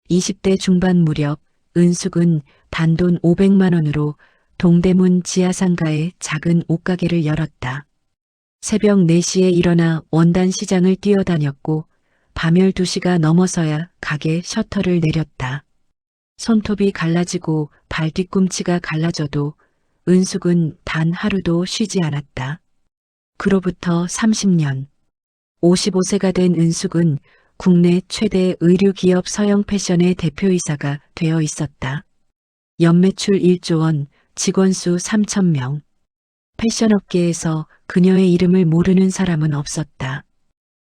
20대 중반 무렵 은숙은 단돈 500만 원으로 동대문 지하상가에 작은 옷가게를 열었다. 새벽 4시에 일어나 원단 시장을 뛰어다녔고 밤 12시가 넘어서야 가게 셔터를 내렸다. 손톱이 갈라지고 발 뒤꿈치가 갈라져도 은숙은 단 하루도 쉬지 않았다. 그로부터 30년. 55세가 된 은숙은 국내 최대 의류기업 서영 패션의 대표이사가 되어 있었다. 연매출 1조 원, 직원 수 3,000명. 패션업계에서 그녀의 이름을 모르는 사람은 없었다.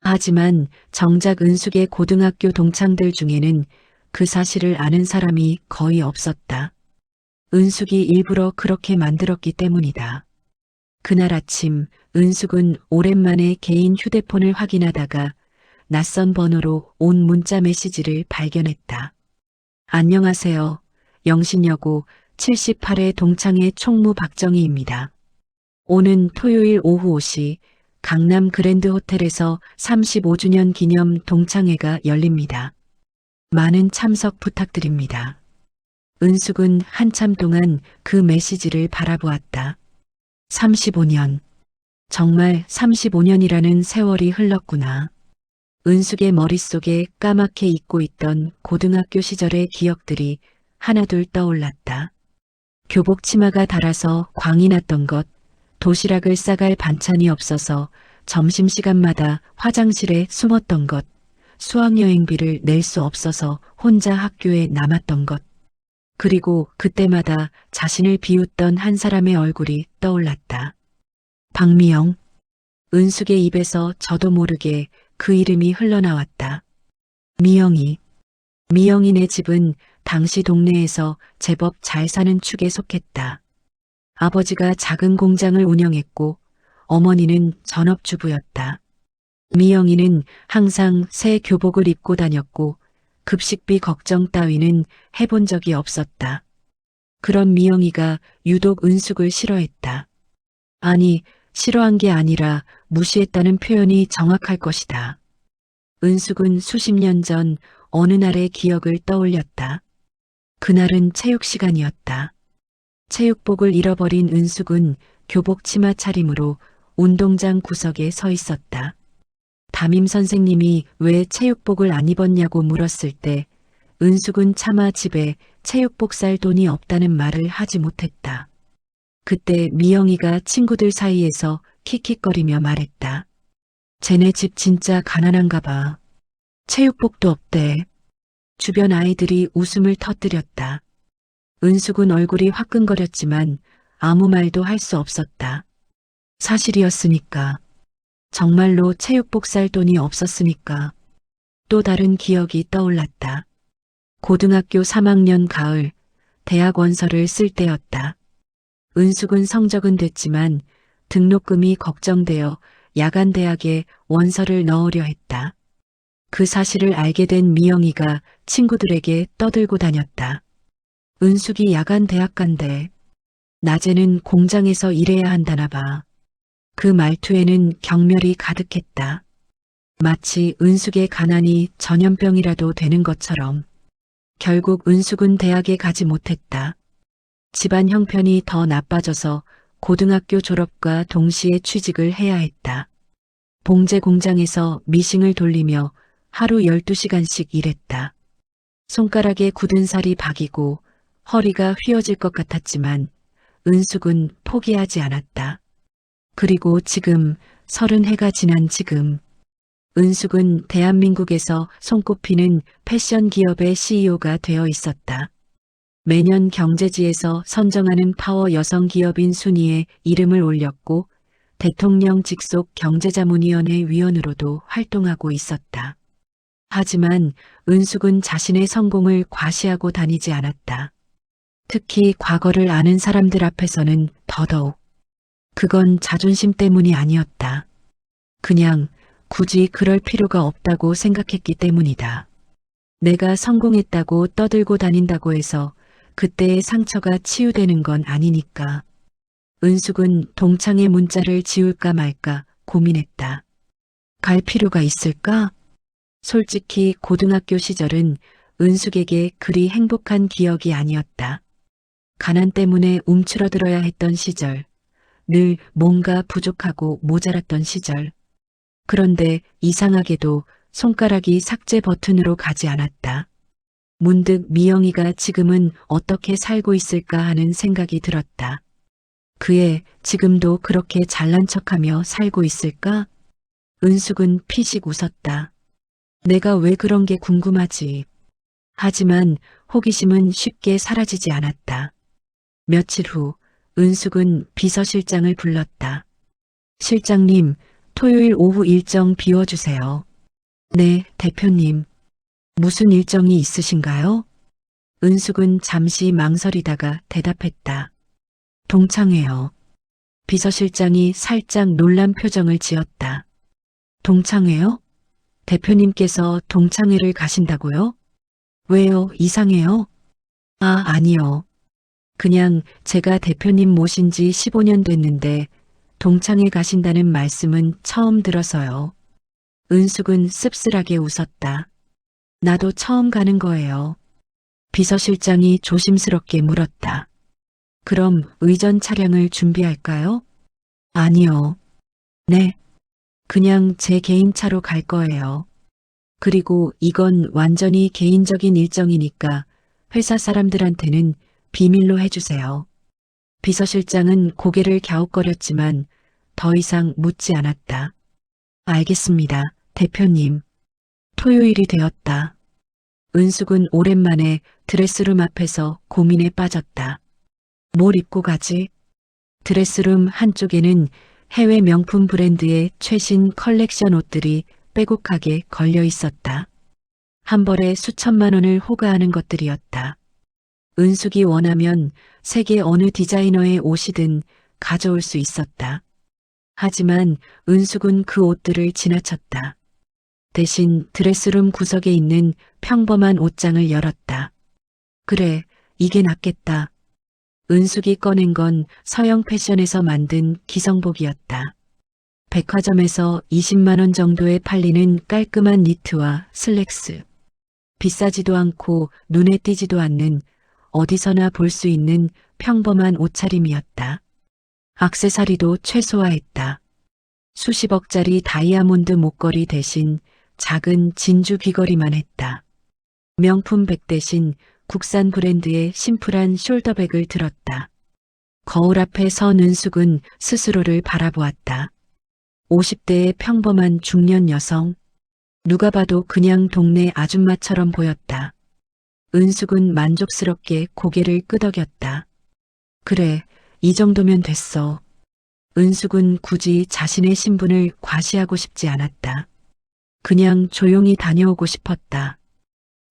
하지만 정작 은숙의 고등학교 동창들 중에는 그 사실을 아는 사람이 거의 없었다. 은숙이 일부러 그렇게 만들었기 때문이다. 그날 아침 은숙은 오랜만에 개인 휴대폰을 확인하다가 낯선 번호로 온 문자 메시지를 발견했다. 안녕하세요. 영신여고 78회 동창회 총무 박정희입니다. 오는 토요일 오후 5시 강남 그랜드 호텔에서 35주년 기념 동창회가 열립니다. 많은 참석 부탁드립니다. 은숙은 한참 동안 그 메시지를 바라보았다. 35년. 정말 35년이라는 세월이 흘렀구나. 은숙의 머릿속에 까맣게 잊고 있던 고등학교 시절의 기억들이 하나둘 떠올랐다. 교복 치마가 닳아서 광이 났던 것, 도시락을 싸갈 반찬이 없어서 점심시간마다 화장실에 숨었던 것, 수학여행비를 낼 수 없어서 혼자 학교에 남았던 것, 그리고 그때마다 자신을 비웃던 한 사람의 얼굴이 떠올랐다. 박미영. 은숙의 입에서 저도 모르게 그 이름이 흘러나왔다. 미영이. 미영이네 집은 당시 동네에서 제법 잘 사는 축에 속했다. 아버지가 작은 공장을 운영했고 어머니는 전업주부였다. 미영이는 항상 새 교복을 입고 다녔고 급식비 걱정 따위는 해본 적이 없었다. 그런 미영이가 유독 은숙을 싫어했다. 아니, 싫어한 게 아니라 무시했다는 표현이 정확할 것이다. 은숙은 수십 년 전 어느 날의 기억을 떠올렸다. 그날은 체육 시간이었다. 체육복을 잃어버린 은숙은 교복 치마 차림으로 운동장 구석에 서 있었다. 담임 선생님이 왜 체육복을 안 입었냐고 물었을 때 은숙은 차마 집에 체육복 살 돈이 없다는 말을 하지 못했다. 그때 미영이가 친구들 사이에서 킥킥거리며 말했다. 쟤네 집 진짜 가난한가 봐. 체육복도 없대. 주변 아이들이 웃음을 터뜨렸다. 은숙은 얼굴이 화끈거렸지만 아무 말도 할 수 없었다. 사실이었으니까. 정말로 체육복 살 돈이 없었으니까. 또 다른 기억이 떠올랐다. 고등학교 3학년 가을, 대학 원서를 쓸 때였다. 은숙은 성적은 됐지만 등록금이 걱정되어 야간 대학에 원서를 넣으려 했다. 그 사실을 알게 된 미영이가 친구들에게 떠들고 다녔다. 은숙이 야간 대학 간대. 낮에는 공장에서 일해야 한다나 봐. 그 말투에는 경멸이 가득했다. 마치 은숙의 가난이 전염병이라도 되는 것처럼. 결국 은숙은 대학에 가지 못했다. 집안 형편이 더 나빠져서 고등학교 졸업과 동시에 취직을 해야 했다. 봉제 공장에서 미싱을 돌리며 하루 12시간씩 일했다. 손가락에 굳은 살이 박이고 허리가 휘어질 것 같았지만 은숙은 포기하지 않았다. 그리고 지금 30해가 지난 지금 은숙은 대한민국에서 손꼽히는 패션 기업의 CEO가 되어 있었다. 매년 경제지에서 선정하는 파워 여성 기업인 순위에 이름을 올렸고 대통령 직속 경제자문위원회 위원으로도 활동하고 있었다. 하지만 은숙은 자신의 성공을 과시하고 다니지 않았다. 특히 과거를 아는 사람들 앞에서는 더더욱. 그건 자존심 때문이 아니었다. 그냥 굳이 그럴 필요가 없다고 생각했기 때문이다. 내가 성공했다고 떠들고 다닌다고 해서 그때의 상처가 치유되는 건 아니니까. 은숙은 동창의 문자를 지울까 말까 고민했다. 갈 필요가 있을까? 솔직히 고등학교 시절은 은숙에게 그리 행복한 기억이 아니었다. 가난 때문에 움츠러들어야 했던 시절, 늘 뭔가 부족하고 모자랐던 시절. 그런데 이상하게도 손가락이 삭제 버튼으로 가지 않았다. 문득 미영이가 지금은 어떻게 살고 있을까 하는 생각이 들었다. 그애 지금도 그렇게 잘난 척하며 살고 있을까? 은숙은 피식 웃었다. 내가 왜 그런 게 궁금하지. 하지만 호기심은 쉽게 사라지지 않았다. 며칠 후 은숙은 비서실장을 불렀다. 실장님, 토요일 오후 일정 비워주세요. 네, 대표님. 무슨 일정이 있으신가요? 은숙은 잠시 망설이다가 대답했다. 동창회요. 비서실장이 살짝 놀란 표정을 지었다. 동창회요? 대표님께서 동창회를 가신다고요? 왜요? 이상해요? 아, 아니요. 그냥 제가 대표님 모신 지 15년 됐는데 동창회 가신다는 말씀은 처음 들어서요. 은숙은 씁쓸하게 웃었다. 나도 처음 가는 거예요. 비서실장이 조심스럽게 물었다. 그럼 의전 차량을 준비할까요? 아니요. 네. 그냥 제 개인 차로 갈 거예요. 그리고 이건 완전히 개인적인 일정이니까 회사 사람들한테는 비밀로 해주세요. 비서실장은 고개를 갸웃거렸지만 더 이상 묻지 않았다. 알겠습니다, 대표님. 토요일이 되었다. 은숙은 오랜만에 드레스룸 앞에서 고민에 빠졌다. 뭘 입고 가지? 드레스룸 한쪽에는 해외 명품 브랜드의 최신 컬렉션 옷들이 빼곡하게 걸려 있었다. 한 벌에 수천만 원을 호가하는 것들이었다. 은숙이 원하면 세계 어느 디자이너의 옷이든 가져올 수 있었다. 하지만 은숙은 그 옷들을 지나쳤다. 대신 드레스룸 구석에 있는 평범한 옷장을 열었다. 그래, 이게 낫겠다. 은숙이 꺼낸 건 서양 패션에서 만든 기성복이었다. 백화점에서 20만 원 정도에 팔리는 깔끔한 니트와 슬랙스. 비싸지도 않고 눈에 띄지도 않는 어디서나 볼 수 있는 평범한 옷차림이었다. 액세서리도 최소화했다. 수십억짜리 다이아몬드 목걸이 대신 작은 진주 귀걸이만 했다. 명품 백 대신 국산 브랜드의 심플한 숄더백을 들었다. 거울 앞에 선 은숙은 스스로를 바라보았다. 50대의 평범한 중년 여성. 누가 봐도 그냥 동네 아줌마처럼 보였다. 은숙은 만족스럽게 고개를 끄덕였다. 그래, 이 정도면 됐어. 은숙은 굳이 자신의 신분을 과시하고 싶지 않았다. 그냥 조용히 다녀오고 싶었다.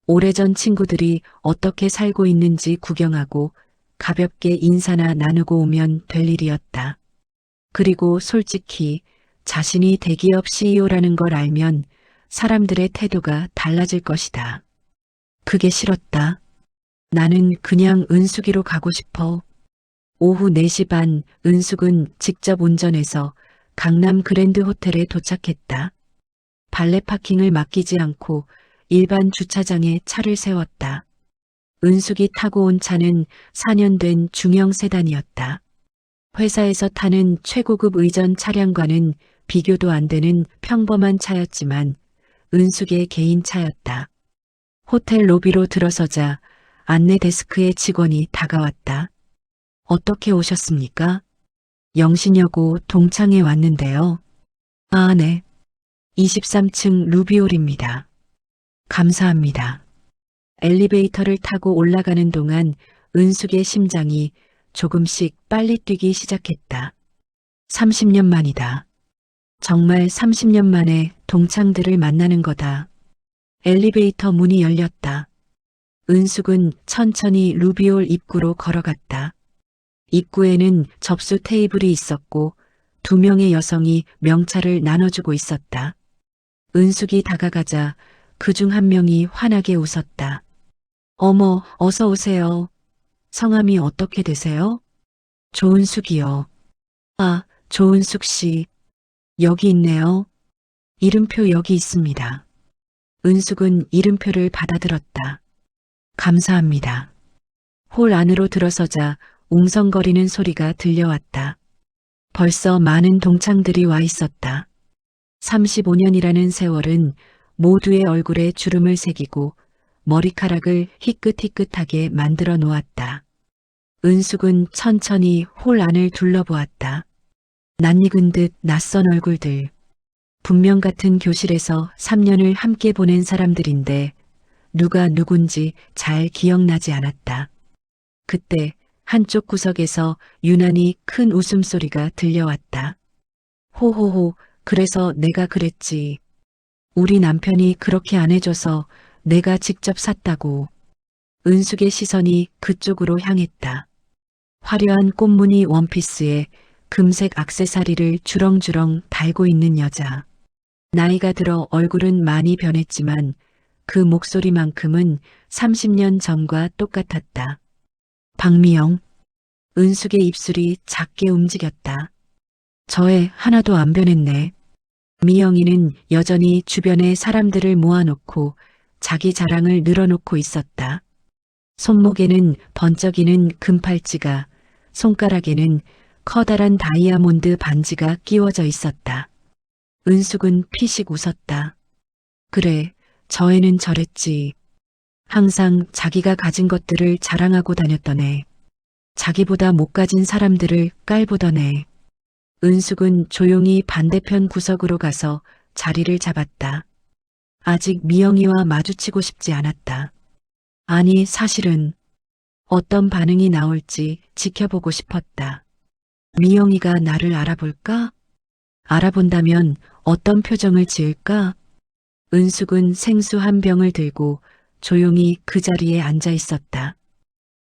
오래전 친구들이 어떻게 살고 있는지 구경하고 가볍게 인사나 나누고 오면 될 일이었다. 그리고 솔직히 자신이 대기업 CEO라는 걸 알면 사람들의 태도가 달라질 것이다. 그게 싫었다. 나는 그냥 은숙이로 가고 싶어. 오후 4시 반 은숙은 직접 운전해서 강남 그랜드 호텔에 도착했다. 발레 파킹을 맡기지 않고 일반 주차장에 차를 세웠다. 은숙이 타고 온 차는 4년 된 중형 세단이었다. 회사에서 타는 최고급 의전 차량과는 비교도 안 되는 평범한 차였지만 은숙의 개인 차였다. 호텔 로비로 들어서자 안내 데스크의 직원이 다가왔다. 어떻게 오셨습니까? 영신여고 동창회 왔는데요. 아, 네. 23층 루비올입니다. 감사합니다. 엘리베이터를 타고 올라가는 동안 은숙의 심장이 조금씩 빨리 뛰기 시작했다. 30년 만이다. 정말 30년 만에 동창들을 만나는 거다. 엘리베이터 문이 열렸다. 은숙은 천천히 루비올 입구로 걸어갔다. 입구에는 접수 테이블이 있었고 2명의 여성이 명찰을 나눠주고 있었다. 은숙이 다가가자 그중 한 명이 환하게 웃었다. 어머, 어서 오세요. 성함이 어떻게 되세요? 조은숙이요. 아, 조은숙 씨. 여기 있네요. 이름표 여기 있습니다. 은숙은 이름표를 받아들었다. 감사합니다. 홀 안으로 들어서자 웅성거리는 소리가 들려왔다. 벌써 많은 동창들이 와 있었다. 35년이라는 세월은 모두의 얼굴에 주름을 새기고 머리카락을 희끗희끗하게 만들어 놓았다. 은숙은 천천히 홀 안을 둘러보았다. 낯익은 듯 낯선 얼굴들. 분명 같은 교실에서 3년을 함께 보낸 사람들인데 누가 누군지 잘 기억나지 않았다. 그때 한쪽 구석에서 유난히 큰 웃음소리가 들려왔다. 호호호, 그래서 내가 그랬지. 우리 남편이 그렇게 안 해줘서 내가 직접 샀다고. 은숙의 시선이 그쪽으로 향했다. 화려한 꽃무늬 원피스에 금색 액세서리를 주렁주렁 달고 있는 여자. 나이가 들어 얼굴은 많이 변했지만 그 목소리만큼은 30년 전과 똑같았다. 박미영. 은숙의 입술이 작게 움직였다. 저애 하나도 안 변했네. 미영이는 여전히 주변에 사람들을 모아놓고 자기 자랑을 늘어놓고 있었다. 손목에는 번쩍이는 금팔찌가, 손가락에는 커다란 다이아몬드 반지가 끼워져 있었다. 은숙은 피식 웃었다. 그래, 저 애는 저랬지. 항상 자기가 가진 것들을 자랑하고 다녔던 애. 자기보다 못 가진 사람들을 깔보던 애. 은숙은 조용히 반대편 구석으로 가서 자리를 잡았다. 아직 미영이와 마주치고 싶지 않았다. 아니, 사실은 어떤 반응이 나올지 지켜보고 싶었다. 미영이가 나를 알아볼까? 알아본다면 어떤 표정을 지을까? 은숙은 생수 한 병을 들고 조용히 그 자리에 앉아 있었다.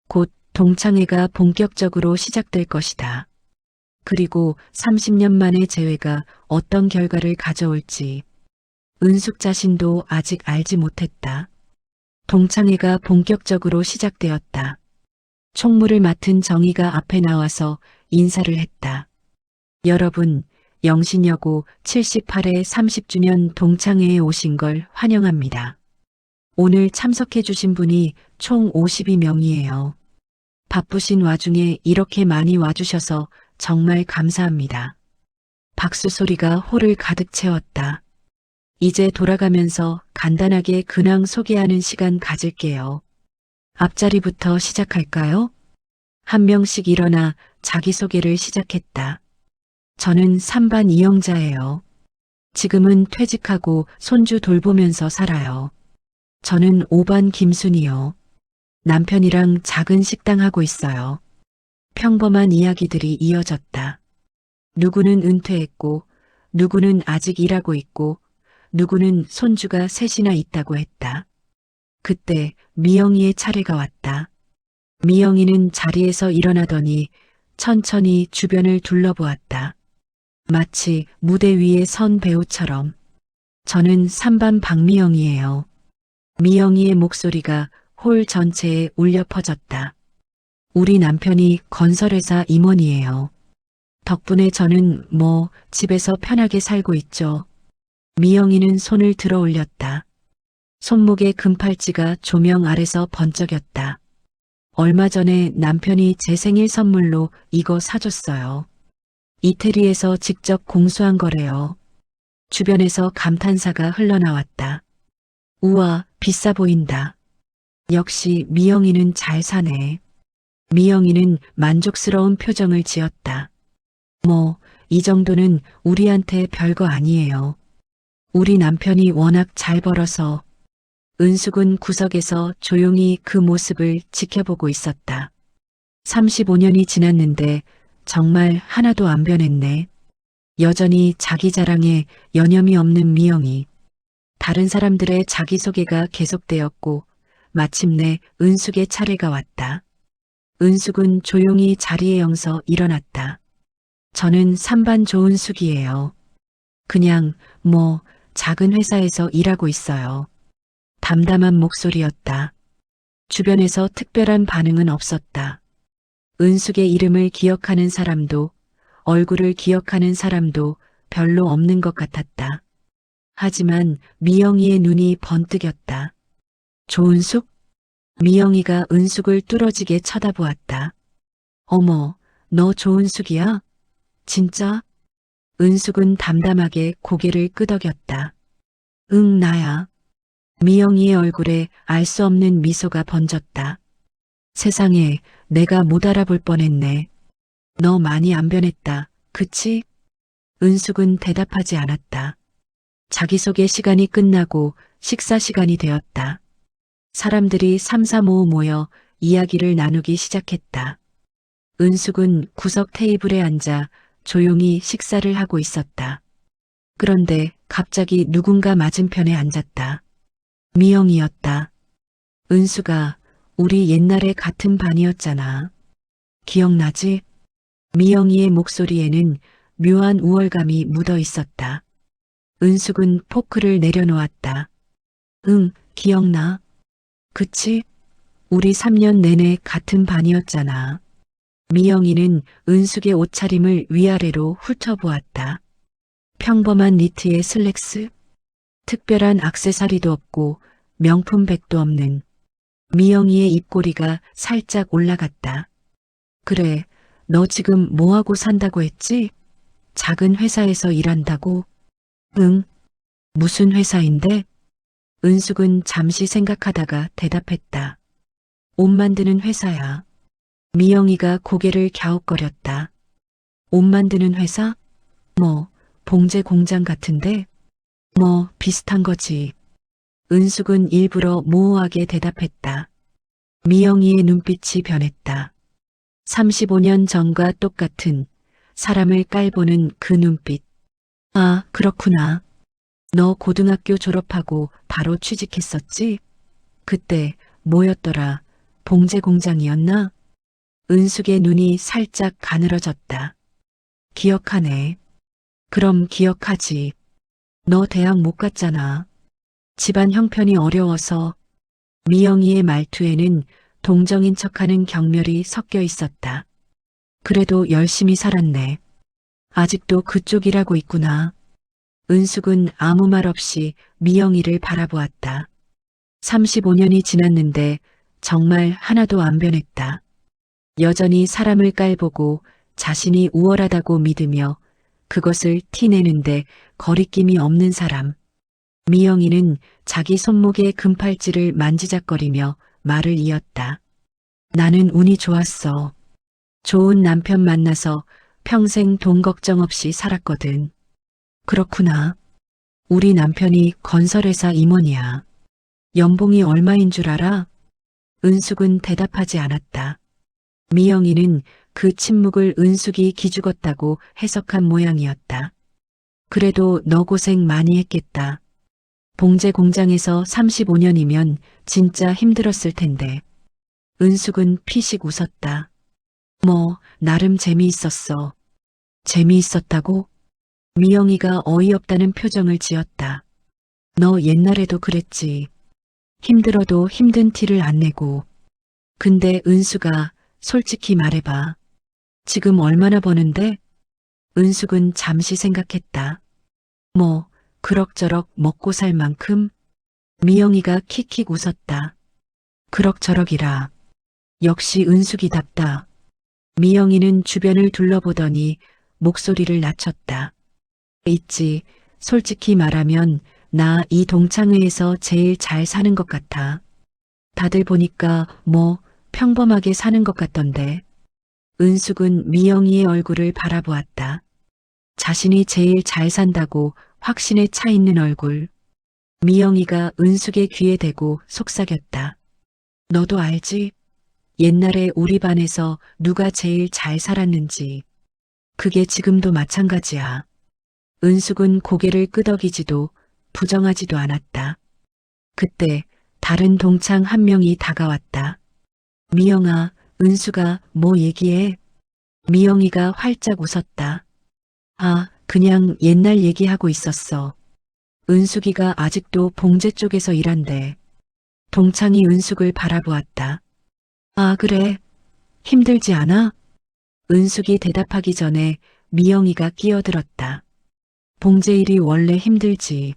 곧 동창회가 본격적으로 시작될 것이다. 그리고 30년 만의 재회가 어떤 결과를 가져올지 은숙 자신도 아직 알지 못했다. 동창회가 본격적으로 시작되었다. 총무를 맡은 정희가 앞에 나와서 인사를 했다. 여러분, 영신여고 78회 30주년 동창회에 오신 걸 환영합니다. 오늘 참석해 주신 분이 총 52명이에요. 바쁘신 와중에 이렇게 많이 와주셔서 정말 감사합니다. 박수 소리가 홀을 가득 채웠다. 이제 돌아가면서 간단하게 근황 소개하는 시간 가질게요. 앞자리부터 시작할까요? 한 명씩 일어나 자기소개를 시작했다. 저는 3반 이영자예요. 지금은 퇴직하고 손주 돌보면서 살아요. 저는 5반 김순이요. 남편이랑 작은 식당 하고 있어요. 평범한 이야기들이 이어졌다. 누구는 은퇴했고, 누구는 아직 일하고 있고, 누구는 손주가 셋이나 있다고 했다. 그때 미영이의 차례가 왔다. 미영이는 자리에서 일어나더니 천천히 주변을 둘러보았다. 마치 무대 위에 선 배우처럼. 저는 3반 박미영이에요. 미영이의 목소리가 홀 전체에 울려 퍼졌다. 우리 남편이 건설회사 임원이에요. 덕분에 저는 집에서 편하게 살고 있죠. 미영이는 손을 들어 올렸다. 손목에 금팔찌가 조명 아래서 번쩍였다. 얼마 전에 남편이 제 생일 선물로 이거 사줬어요. 이태리에서 직접 공수한 거래요. 주변에서 감탄사가 흘러나왔다. 우와, 비싸 보인다. 역시 미영이는 잘 사네. 미영이는 만족스러운 표정을 지었다. 이 정도는 우리한테 별거 아니에요. 우리 남편이 워낙 잘 벌어서. 은숙은 구석에서 조용히 그 모습을 지켜보고 있었다. 35년이 지났는데 정말 하나도 안 변했네. 여전히 자기 자랑에 여념이 없는 미영이. 다른 사람들의 자기소개가 계속되었고 마침내 은숙의 차례가 왔다. 은숙은 조용히 자리에 영서 일어났다. 저는 3반 조은숙이에요. 그냥 작은 회사에서 일하고 있어요. 담담한 목소리였다. 주변에서 특별한 반응은 없었다. 은숙의 이름을 기억하는 사람도 얼굴을 기억하는 사람도 별로 없는 것 같았다. 하지만 미영이의 눈이 번뜩였다. 조은숙? 미영이가 은숙을 뚫어지게 쳐다보았다. 어머, 너 조은숙이야? 진짜? 은숙은 담담하게 고개를 끄덕였다. 응, 나야. 미영이의 얼굴에 알 수 없는 미소가 번졌다. 세상에, 내가 못 알아볼 뻔했네. 너 많이 안 변했다. 그치? 은숙은 대답하지 않았다. 자기소개 시간이 끝나고 식사 시간이 되었다. 사람들이 삼삼오오 모여 이야기를 나누기 시작했다. 은숙은 구석 테이블에 앉아 조용히 식사를 하고 있었다. 그런데 갑자기 누군가 맞은편에 앉았다. 미영이었다. 은숙아, 우리 옛날에 같은 반이었잖아. 기억나지? 미영이의 목소리에는 묘한 우월감이 묻어 있었다. 은숙은 포크를 내려놓았다. 응, 기억나. 그치? 우리 3년 내내 같은 반이었잖아. 미영이는 은숙의 옷차림을 위아래로 훑어보았다. 평범한 니트에 슬랙스, 특별한 액세서리도 없고 명품백도 없는 미영이의 입꼬리가 살짝 올라갔다. 그래, 너 지금 뭐하고 산다고 했지? 작은 회사에서 일한다고? 응, 무슨 회사인데? 은숙은 잠시 생각하다가 대답했다. 옷 만드는 회사야. 미영이가 고개를 갸웃거렸다. 옷 만드는 회사? 뭐, 봉제 공장 같은데? 뭐, 비슷한 거지. 은숙은 일부러 모호하게 대답했다. 미영이의 눈빛이 변했다. 35년 전과 똑같은 사람을 깔보는 그 눈빛. 아, 그렇구나. 너 고등학교 졸업하고 바로 취직했었지? 그때 뭐였더라? 봉제 공장이었나? 은숙의 눈이 살짝 가늘어졌다. 기억하네. 그럼 기억하지. 너 대학 못 갔잖아. 집안 형편이 어려워서. 미영이의 말투에는 동정인 척하는 경멸이 섞여 있었다. 그래도 열심히 살았네. 아직도 그쪽 일하고 있구나. 은숙은 아무 말 없이 미영이를 바라보았다. 35년이 지났는데 정말 하나도 안 변했다. 여전히 사람을 깔보고 자신이 우월하다고 믿으며 그것을 티내는데 거리낌이 없는 사람. 미영이는 자기 손목의 금팔찌를 만지작거리며 말을 이었다. 나는 운이 좋았어. 좋은 남편 만나서 평생 돈 걱정 없이 살았거든. 그렇구나. 우리 남편이 건설회사 임원이야. 연봉이 얼마인 줄 알아? 은숙은 대답하지 않았다. 미영이는 그 침묵을 은숙이 기죽었다고 해석한 모양이었다. 그래도 너 고생 많이 했겠다. 봉제 공장에서 35년이면 진짜 힘들었을 텐데. 은숙은 피식 웃었다. 뭐, 나름 재미있었어. 재미있었다고? 미영이가 어이없다는 표정을 지었다. 너 옛날에도 그랬지. 힘들어도 힘든 티를 안 내고. 근데 은수가 솔직히 말해봐. 지금 얼마나 버는데? 은숙은 잠시 생각했다. 뭐, 그럭저럭 먹고 살 만큼? 미영이가 킥킥 웃었다. 그럭저럭이라. 역시 은숙이답다. 미영이는 주변을 둘러보더니 목소리를 낮췄다. 있지. 솔직히 말하면 나 이 동창회에서 제일 잘 사는 것 같아. 다들 보니까 뭐 평범하게 사는 것 같던데. 은숙은 미영이의 얼굴을 바라보았다. 자신이 제일 잘 산다고 확신에 차 있는 얼굴. 미영이가 은숙의 귀에 대고 속삭였다. 너도 알지? 옛날에 우리 반에서 누가 제일 잘 살았는지. 그게 지금도 마찬가지야. 은숙은 고개를 끄덕이지도 부정하지도 않았다. 그때 다른 동창 한 명이 다가왔다. 미영아, 은수가 뭐 얘기해? 미영이가 활짝 웃었다. 아, 그냥 옛날 얘기하고 있었어. 은숙이가 아직도 봉제 쪽에서 일한대. 동창이 은숙을 바라보았다. 아, 그래. 힘들지 않아? 은숙이 대답하기 전에 미영이가 끼어들었다. 봉제 일이 원래 힘들지.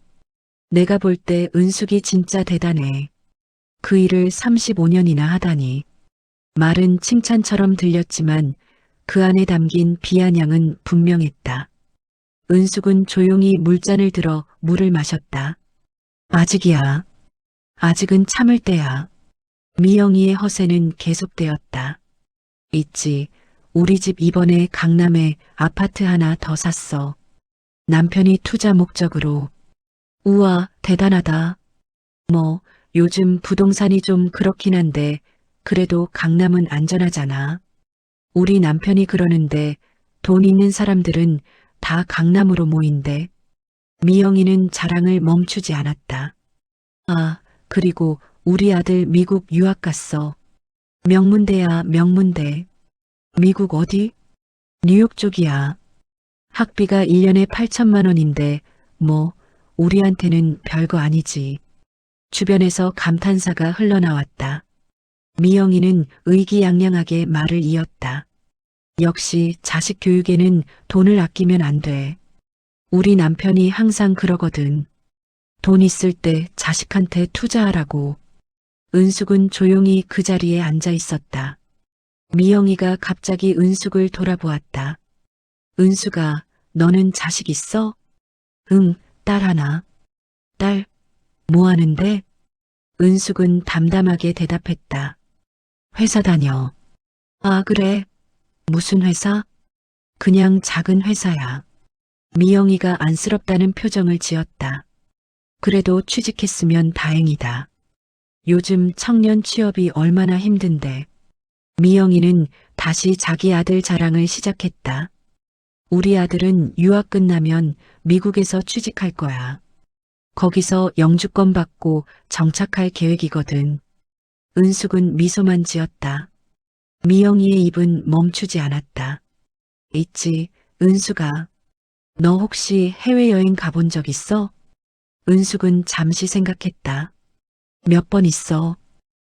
내가 볼 때 은숙이 진짜 대단해. 그 일을 35년이나 하다니. 말은 칭찬처럼 들렸지만 그 안에 담긴 비아냥은 분명했다. 은숙은 조용히 물잔을 들어 물을 마셨다. 아직이야. 아직은 참을 때야. 미영이의 허세는 계속되었다. 있지. 우리 집 이번에 강남에 아파트 하나 더 샀어. 남편이 투자 목적으로. 우와, 대단하다. 뭐, 요즘 부동산이 좀 그렇긴 한데, 그래도 강남은 안전하잖아. 우리 남편이 그러는데, 돈 있는 사람들은 다 강남으로 모인대. 미영이는 자랑을 멈추지 않았다. 아, 그리고 우리 아들 미국 유학 갔어. 명문대야, 명문대. 미국 어디? 뉴욕 쪽이야. 학비가 1년에 8천만 원인데, 뭐, 우리한테는 별거 아니지. 주변에서 감탄사가 흘러나왔다. 미영이는 의기양양하게 말을 이었다. 역시 자식 교육에는 돈을 아끼면 안 돼. 우리 남편이 항상 그러거든. 돈 있을 때 자식한테 투자하라고. 은숙은 조용히 그 자리에 앉아 있었다. 미영이가 갑자기 은숙을 돌아보았다. 은숙아, 너는 자식 있어? 응, 딸 하나. 딸, 뭐 하는데? 은숙은 담담하게 대답했다. 회사 다녀. 아, 그래. 무슨 회사? 그냥 작은 회사야. 미영이가 안쓰럽다는 표정을 지었다. 그래도 취직했으면 다행이다. 요즘 청년 취업이 얼마나 힘든데. 미영이는 다시 자기 아들 자랑을 시작했다. 우리 아들은 유학 끝나면 미국에서 취직할 거야. 거기서 영주권 받고 정착할 계획이거든. 은숙은 미소만 지었다. 미영이의 입은 멈추지 않았다. 있지, 은숙아. 너 혹시 해외여행 가본 적 있어? 은숙은 잠시 생각했다. 몇 번 있어.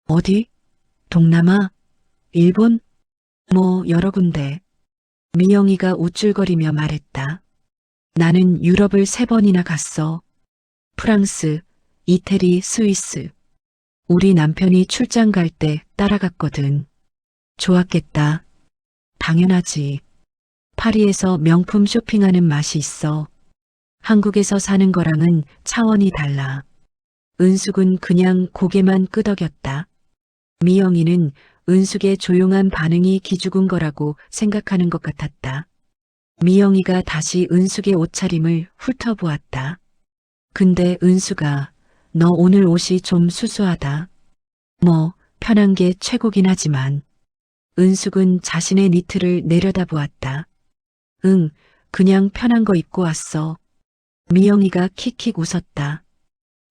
어디? 동남아? 일본? 뭐 여러 군데. 미영이가 우쭐거리며 말했다. 나는 유럽을 3번이나 갔어. 프랑스, 이태리, 스위스. 우리 남편이 출장 갈 때 따라갔거든. 좋았겠다. 당연하지. 파리에서 명품 쇼핑하는 맛이 있어. 한국에서 사는 거랑은 차원이 달라. 은숙은 그냥 고개만 끄덕였다. 미영이는 은숙의 조용한 반응이 기죽은 거라고 생각하는 것 같았다. 미영이가 다시 은숙의 옷차림을 훑어보았다. 근데 은숙아, 너 오늘 옷이 좀 수수하다. 뭐, 편한 게 최고긴 하지만. 은숙은 자신의 니트를 내려다보았다. 응, 그냥 편한 거 입고 왔어. 미영이가 킥킥 웃었다.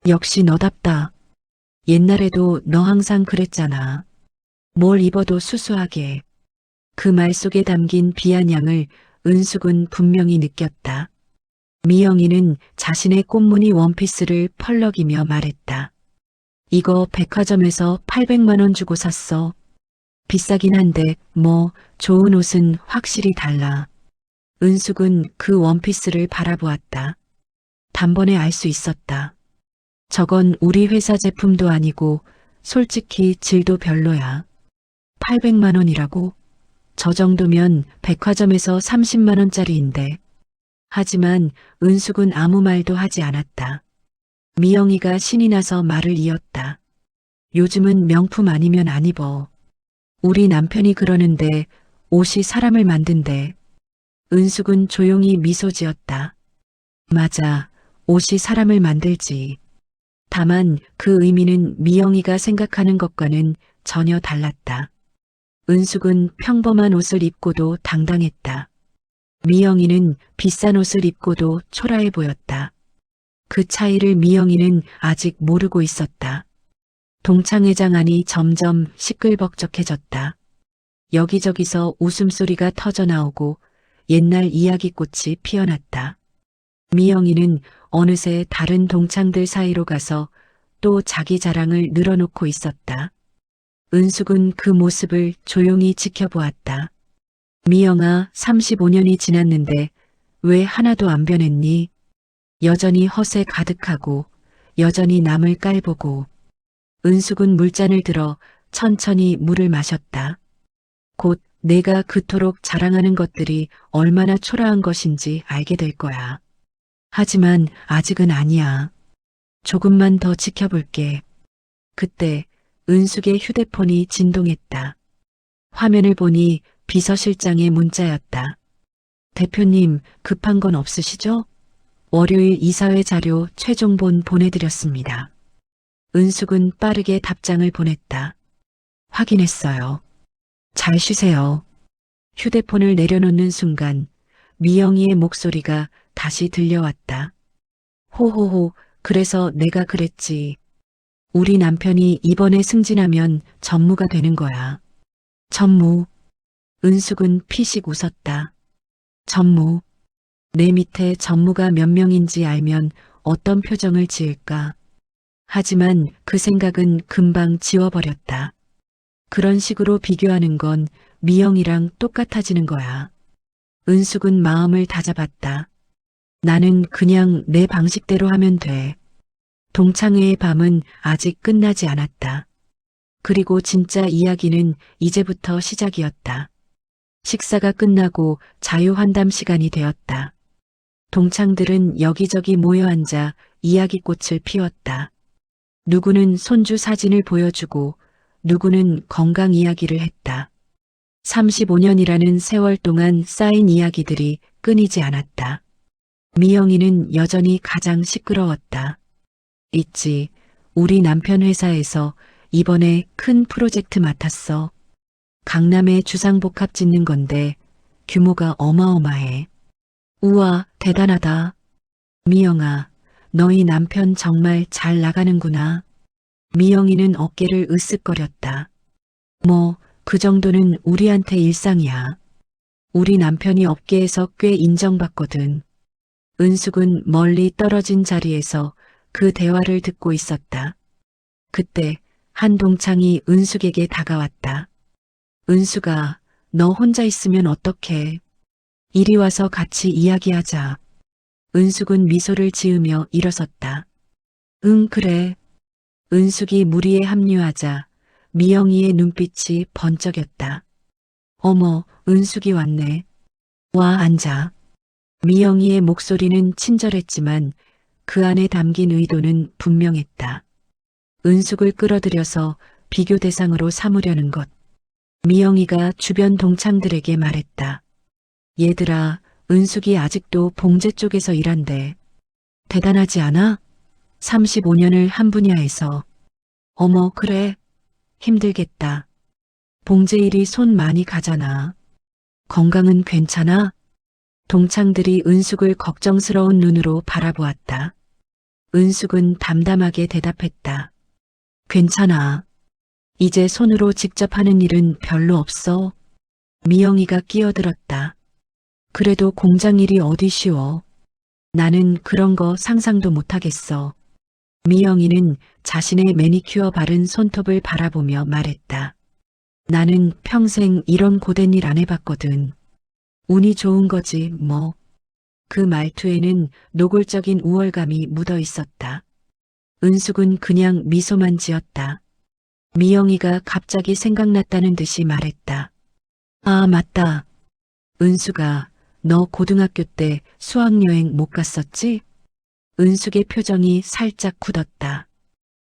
역시 너답다. 옛날에도 너 항상 그랬잖아. 뭘 입어도 수수하게. 그 말 속에 담긴 비아냥을 은숙은 분명히 느꼈다. 미영이는 자신의 꽃무늬 원피스를 펄럭이며 말했다. 이거 백화점에서 800만 원 주고 샀어. 비싸긴 한데 뭐 좋은 옷은 확실히 달라. 은숙은 그 원피스를 바라보았다. 단번에 알 수 있었다. 저건 우리 회사 제품도 아니고 솔직히 질도 별로야. 800만 원이라고? 저 정도면 백화점에서 30만 원짜리인데. 하지만 은숙은 아무 말도 하지 않았다. 미영이가 신이 나서 말을 이었다. 요즘은 명품 아니면 안 입어. 우리 남편이 그러는데 옷이 사람을 만든대. 은숙은 조용히 미소 지었다. 맞아, 옷이 사람을 만들지. 다만 그 의미는 미영이가 생각하는 것과는 전혀 달랐다. 은숙은 평범한 옷을 입고도 당당했다. 미영이는 비싼 옷을 입고도 초라해 보였다. 그 차이를 미영이는 아직 모르고 있었다. 동창회장 안이 점점 시끌벅적해졌다. 여기저기서 웃음소리가 터져나오고 옛날 이야기꽃이 피어났다. 미영이는 어느새 다른 동창들 사이로 가서 또 자기 자랑을 늘어놓고 있었다. 은숙은 그 모습을 조용히 지켜보았다. 미영아, 35년이 지났는데 왜 하나도 안 변했니? 여전히 허세 가득하고 여전히 남을 깔보고. 은숙은 물잔을 들어 천천히 물을 마셨다. 곧 내가 그토록 자랑하는 것들이 얼마나 초라한 것인지 알게 될 거야. 하지만 아직은 아니야. 조금만 더 지켜볼게. 그때 은숙의 휴대폰이 진동했다. 화면을 보니 비서실장의 문자였다. 대표님, 급한 건 없으시죠? 월요일 이사회 자료 최종본 보내드렸습니다. 은숙은 빠르게 답장을 보냈다. 확인했어요. 잘 쉬세요. 휴대폰을 내려놓는 순간 미영이의 목소리가 다시 들려왔다. 호호호, 그래서 내가 그랬지. 우리 남편이 이번에 승진하면 전무가 되는 거야. 전무. 은숙은 피식 웃었다. 전무. 내 밑에 전무가 몇 명인지 알면 어떤 표정을 지을까. 하지만 그 생각은 금방 지워버렸다. 그런 식으로 비교하는 건 미영이랑 똑같아지는 거야. 은숙은 마음을 다잡았다. 나는 그냥 내 방식대로 하면 돼. 동창회의 밤은 아직 끝나지 않았다. 그리고 진짜 이야기는 이제부터 시작이었다. 식사가 끝나고 자유환담 시간이 되었다. 동창들은 여기저기 모여 앉아 이야기꽃을 피웠다. 누구는 손주 사진을 보여주고 누구는 건강 이야기를 했다. 35년이라는 세월 동안 쌓인 이야기들이 끊이지 않았다. 미영이는 여전히 가장 시끄러웠다. 있지, 우리 남편 회사에서 이번에 큰 프로젝트 맡았어. 강남에 주상복합 짓는 건데 규모가 어마어마해. 우와, 대단하다. 미영아, 너희 남편 정말 잘 나가는구나. 미영이는 어깨를 으쓱거렸다. 뭐, 그 정도는 우리한테 일상이야. 우리 남편이 업계에서 꽤 인정받거든. 은숙은 멀리 떨어진 자리에서 그 대화를 듣고 있었다. 그때 한 동창이 은숙에게 다가왔다. 은숙아, 너 혼자 있으면 어떡해? 이리 와서 같이 이야기하자. 은숙은 미소를 지으며 일어섰다. 응, 그래. 은숙이 무리에 합류하자 미영이의 눈빛이 번쩍였다. 어머, 은숙이 왔네. 와, 앉아. 미영이의 목소리는 친절했지만 그 안에 담긴 의도는 분명했다. 은숙을 끌어들여서 비교 대상으로 삼으려는 것. 미영이가 주변 동창들에게 말했다. 얘들아, 은숙이 아직도 봉제 쪽에서 일한대. 대단하지 않아? 35년을 한 분야에서. 어머, 그래. 힘들겠다. 봉제 일이 손 많이 가잖아. 건강은 괜찮아? 동창들이 은숙을 걱정스러운 눈으로 바라보았다. 은숙은 담담하게 대답했다. 괜찮아. 이제 손으로 직접 하는 일은 별로 없어. 미영이가 끼어들었다. 그래도 공장 일이 어디 쉬워. 나는 그런 거 상상도 못하겠어. 미영이는 자신의 매니큐어 바른 손톱을 바라보며 말했다. 나는 평생 이런 고된 일 안 해봤거든. 운이 좋은 거지, 뭐. 그 말투에는 노골적인 우월감이 묻어 있었다. 은숙은 그냥 미소만 지었다. 미영이가 갑자기 생각났다는 듯이 말했다. 아, 맞다. 은숙아, 너 고등학교 때 수학여행 못 갔었지? 은숙의 표정이 살짝 굳었다.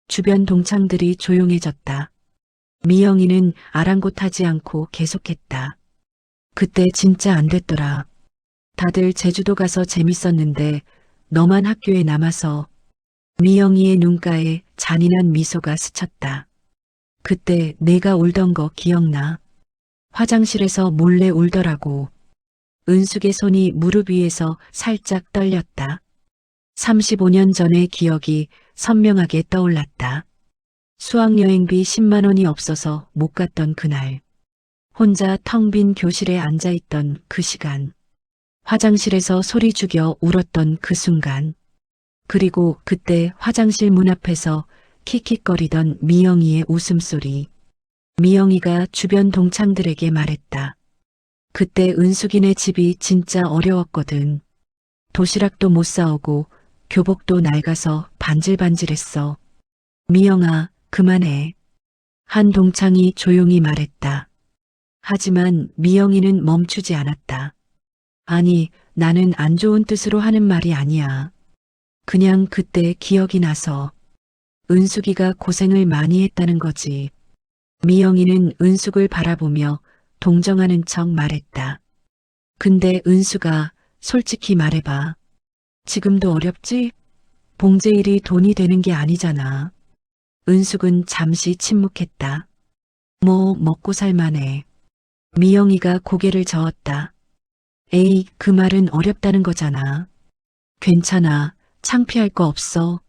주변 동창들이 조용해졌다. 미영이는 아랑곳하지 않고 계속했다. 그때 진짜 안 됐더라. 다들 제주도 가서 재밌었는데 너만 학교에 남아서. 미영이의 눈가에 잔인한 미소가 스쳤다. 그때 내가 울던 거 기억나? 화장실에서 몰래 울더라고. 은숙의 손이 무릎 위에서 살짝 떨렸다. 35년 전의 기억이 선명하게 떠올랐다. 수학여행비 10만 원이 없어서 못 갔던 그날. 혼자 텅 빈 교실에 앉아있던 그 시간. 화장실에서 소리 죽여 울었던 그 순간. 그리고 그때 화장실 문 앞에서 킥킥거리던 미영이의 웃음소리. 미영이가 주변 동창들에게 말했다. 그때 은숙이네 집이 진짜 어려웠거든. 도시락도 못 사오고 교복도 낡아서 반질반질했어. 미영아, 그만해. 한 동창이 조용히 말했다. 하지만 미영이는 멈추지 않았다. 아니, 나는 안 좋은 뜻으로 하는 말이 아니야. 그냥 그때 기억이 나서 은숙이가 고생을 많이 했다는 거지. 미영이는 은숙을 바라보며 동정하는 척 말했다. 근데 은수가 솔직히 말해봐. 지금도 어렵지? 봉제일이 돈이 되는 게 아니잖아. 은숙은 잠시 침묵했다. 뭐 먹고 살만해. 미영이가 고개를 저었다. 에이, 그 말은 어렵다는 거잖아. 괜찮아. 창피할 거 없어.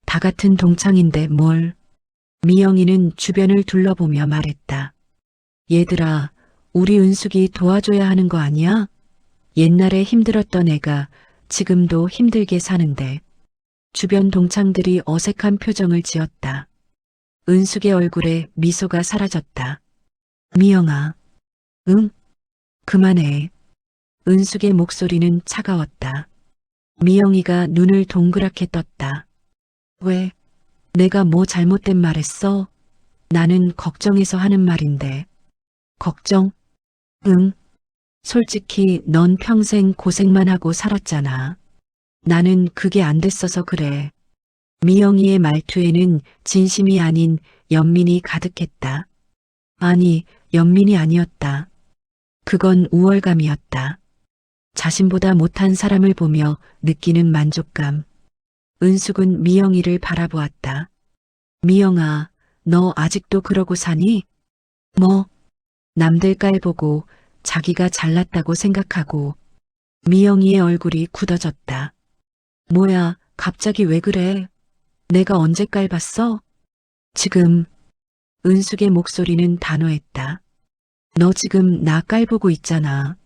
다 같은 동창인데 뭘. 미영이는 주변을 둘러보며 말했다. 얘들아, 우리 은숙이 도와줘야 하는 거 아니야? 옛날에 힘들었던 애가 지금도 힘들게 사는데. 주변 동창들이 어색한 표정을 지었다. 은숙의 얼굴에 미소가 사라졌다. 미영아. 응? 그만해. 은숙의 목소리는 차가웠다. 미영이가 눈을 동그랗게 떴다. 왜? 내가 뭐 잘못된 말 했어? 나는 걱정해서 하는 말인데. 걱정? 응. 솔직히 넌 평생 고생만 하고 살았잖아. 나는 그게 안 됐어서 그래. 미영이의 말투에는 진심이 아닌 연민이 가득했다. 아니, 연민이 아니었다. 그건 우월감이었다. 자신보다 못한 사람을 보며 느끼는 만족감. 은숙은 미영이를 바라보았다. 미영아, 너 아직도 그러고 사니? 뭐? 남들 깔보고 자기가 잘났다고 생각하고. 미영이의 얼굴이 굳어졌다. 뭐야, 갑자기 왜 그래? 내가 언제 깔봤어? 지금. 은숙의 목소리는 단호했다. 너 지금 나 깔보고 있잖아.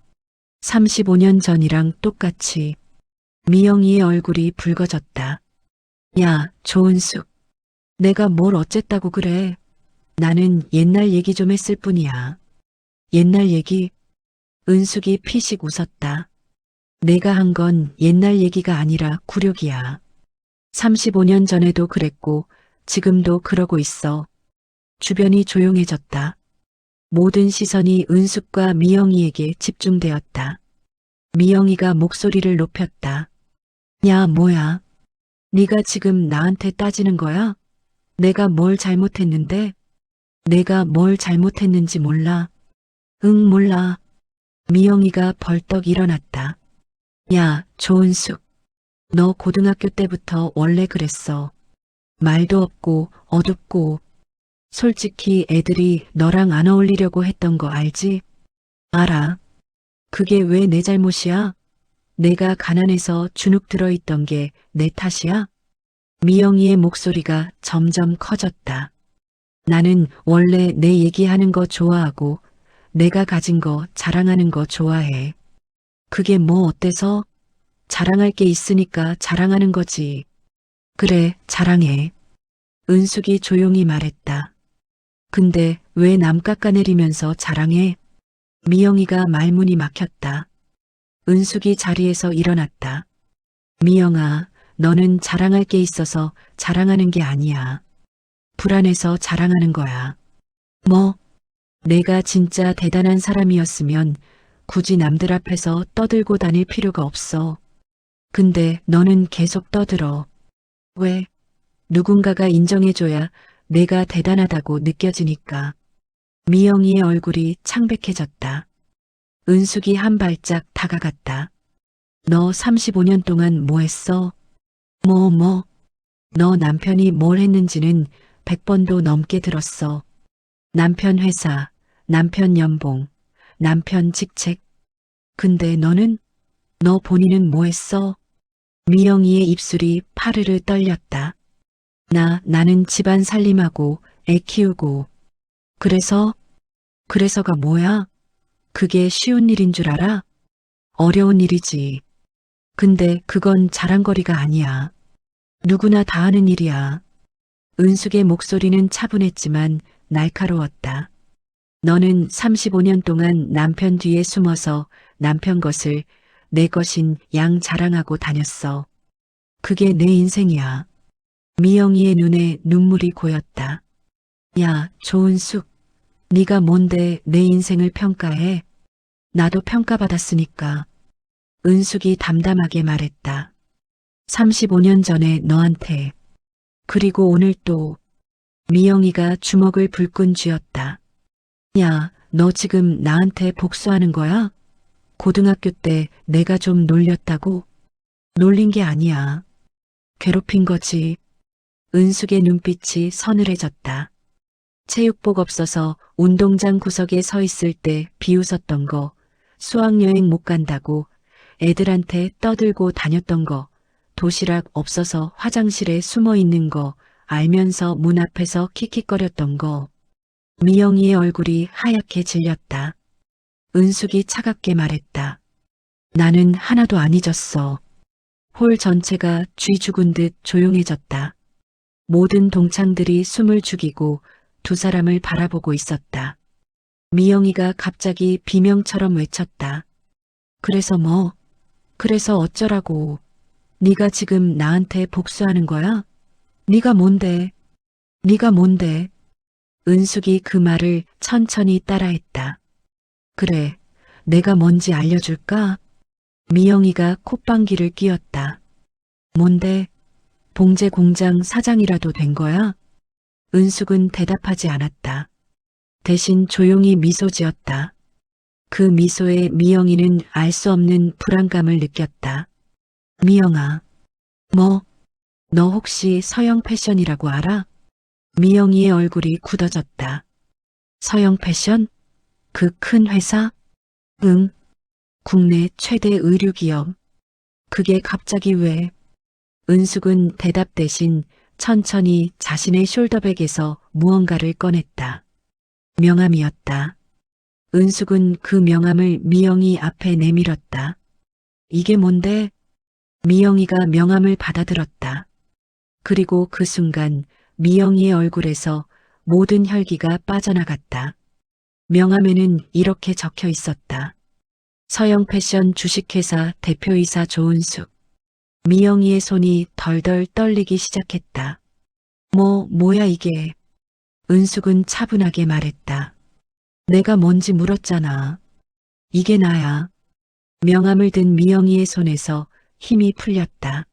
35년 전이랑 똑같이. 미영이의 얼굴이 붉어졌다. 야, 조은숙. 내가 뭘 어쨌다고 그래. 나는 옛날 얘기 좀 했을 뿐이야. 옛날 얘기? 은숙이 피식 웃었다. 내가 한 건 옛날 얘기가 아니라 굴욕이야. 35년 전에도 그랬고 지금도 그러고 있어. 주변이 조용해졌다. 모든 시선이 은숙과 미영이에게 집중되었다. 미영이가 목소리를 높였다. 야, 뭐야? 네가 지금 나한테 따지는 거야? 내가 뭘 잘못했는데? 내가 뭘 잘못했는지 몰라. 응, 몰라. 미영이가 벌떡 일어났다. 야, 조은숙. 너 고등학교 때부터 원래 그랬어. 말도 없고 어둡고. 솔직히 애들이 너랑 안 어울리려고 했던 거 알지? 알아. 그게 왜 내 잘못이야? 내가 가난해서 주눅 들어있던 게 내 탓이야? 미영이의 목소리가 점점 커졌다. 나는 원래 내 얘기하는 거 좋아하고 내가 가진 거 자랑하는 거 좋아해. 그게 뭐 어때서? 자랑할 게 있으니까 자랑하는 거지. 그래, 자랑해. 은숙이 조용히 말했다. 근데 왜 남 깎아내리면서 자랑해? 미영이가 말문이 막혔다. 은숙이 자리에서 일어났다. 미영아, 너는 자랑할 게 있어서 자랑하는 게 아니야. 불안해서 자랑하는 거야. 뭐? 내가 진짜 대단한 사람이었으면 굳이 남들 앞에서 떠들고 다닐 필요가 없어. 근데 너는 계속 떠들어. 왜? 누군가가 인정해줘야 내가 대단하다고 느껴지니까. 미영이의 얼굴이 창백해졌다. 은숙이 한 발짝 다가갔다. 너 35년 동안 뭐 했어? 뭐? 너 남편이 뭘 했는지는 100번도 넘게 들었어. 남편 회사, 남편 연봉, 남편 직책. 근데 너는? 너 본인은 뭐 했어? 미영이의 입술이 파르르 떨렸다. 나는 집안 살림하고 애 키우고. 그래서가 뭐야? 그게 쉬운 일인 줄 알아? 어려운 일이지. 근데 그건 자랑거리가 아니야. 누구나 다 하는 일이야. 은숙의 목소리는 차분했지만 날카로웠다. 너는 35년 동안 남편 뒤에 숨어서 남편 것을 내 것인 양 자랑하고 다녔어. 그게 내 인생이야. 미영이의 눈에 눈물이 고였다. 야, 조은숙, 네가 뭔데 내 인생을 평가해? 나도 평가받았으니까. 은숙이 담담하게 말했다. 35년 전에 너한테. 그리고 오늘 또. 미영이가 주먹을 불끈 쥐었다. 야, 너 지금 나한테 복수하는 거야? 고등학교 때 내가 좀 놀렸다고? 놀린 게 아니야. 괴롭힌 거지. 은숙의 눈빛이 서늘해졌다. 체육복 없어서 운동장 구석에 서 있을 때 비웃었던 거, 수학여행 못 간다고 애들한테 떠들고 다녔던 거, 도시락 없어서 화장실에 숨어 있는 거, 알면서 문 앞에서 킥킥거렸던 거. 미영이의 얼굴이 하얗게 질렸다. 은숙이 차갑게 말했다. 나는 하나도 안 잊었어. 홀 전체가 쥐 죽은 듯 조용해졌다. 모든 동창들이 숨을 죽이고 두 사람을 바라보고 있었다. 미영이가 갑자기 비명처럼 외쳤다. 그래서 뭐? 그래서 어쩌라고? 네가 지금 나한테 복수하는 거야? 네가 뭔데? 네가 뭔데? 은숙이 그 말을 천천히 따라했다. 그래, 내가 뭔지 알려줄까? 미영이가 콧방귀를 뀌었다. 뭔데? 봉제 공장 사장이라도 된 거야? 은숙은 대답하지 않았다. 대신 조용히 미소 지었다. 그 미소에 미영이는 알 수 없는 불안감을 느꼈다. 미영아, 뭐? 너 혹시 서영 패션이라고 알아? 미영이의 얼굴이 굳어졌다. 서영 패션? 그 큰 회사? 응, 국내 최대 의류기업. 그게 갑자기 왜? 은숙은 대답 대신 천천히 자신의 숄더백에서 무언가를 꺼냈다. 명함이었다. 은숙은 그 명함을 미영이 앞에 내밀었다. 이게 뭔데? 미영이가 명함을 받아들었다. 그리고 그 순간 미영이의 얼굴에서 모든 혈기가 빠져나갔다. 명함에는 이렇게 적혀 있었다. 서영 패션 주식회사 대표이사 조은숙. 미영이의 손이 덜덜 떨리기 시작했다. 뭐야 이게? 은숙은 차분하게 말했다. 내가 뭔지 물었잖아. 이게 나야. 명함을 든 미영이의 손에서 힘이 풀렸다.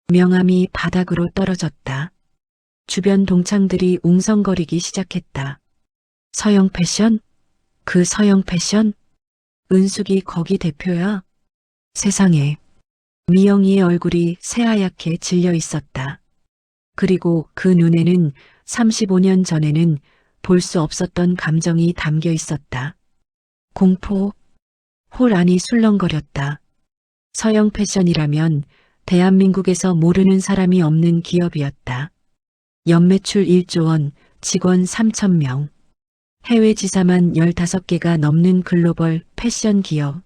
명함이 바닥으로 떨어졌다. 주변 동창들이 웅성거리기 시작했다. 서영 패션? 그 서영 패션? 은숙이 거기 대표야? 세상에. 미영이의 얼굴이 새하얗게 질려 있었다. 그리고 그 눈에는 35년 전에는 볼 수 없었던 감정이 담겨 있었다. 공포, 홀 안이 술렁거렸다. 서영 패션이라면 대한민국에서 모르는 사람이 없는 기업이었다. 연매출 1조 원, 직원 3,000명. 해외 지사만 15개가 넘는 글로벌 패션 기업.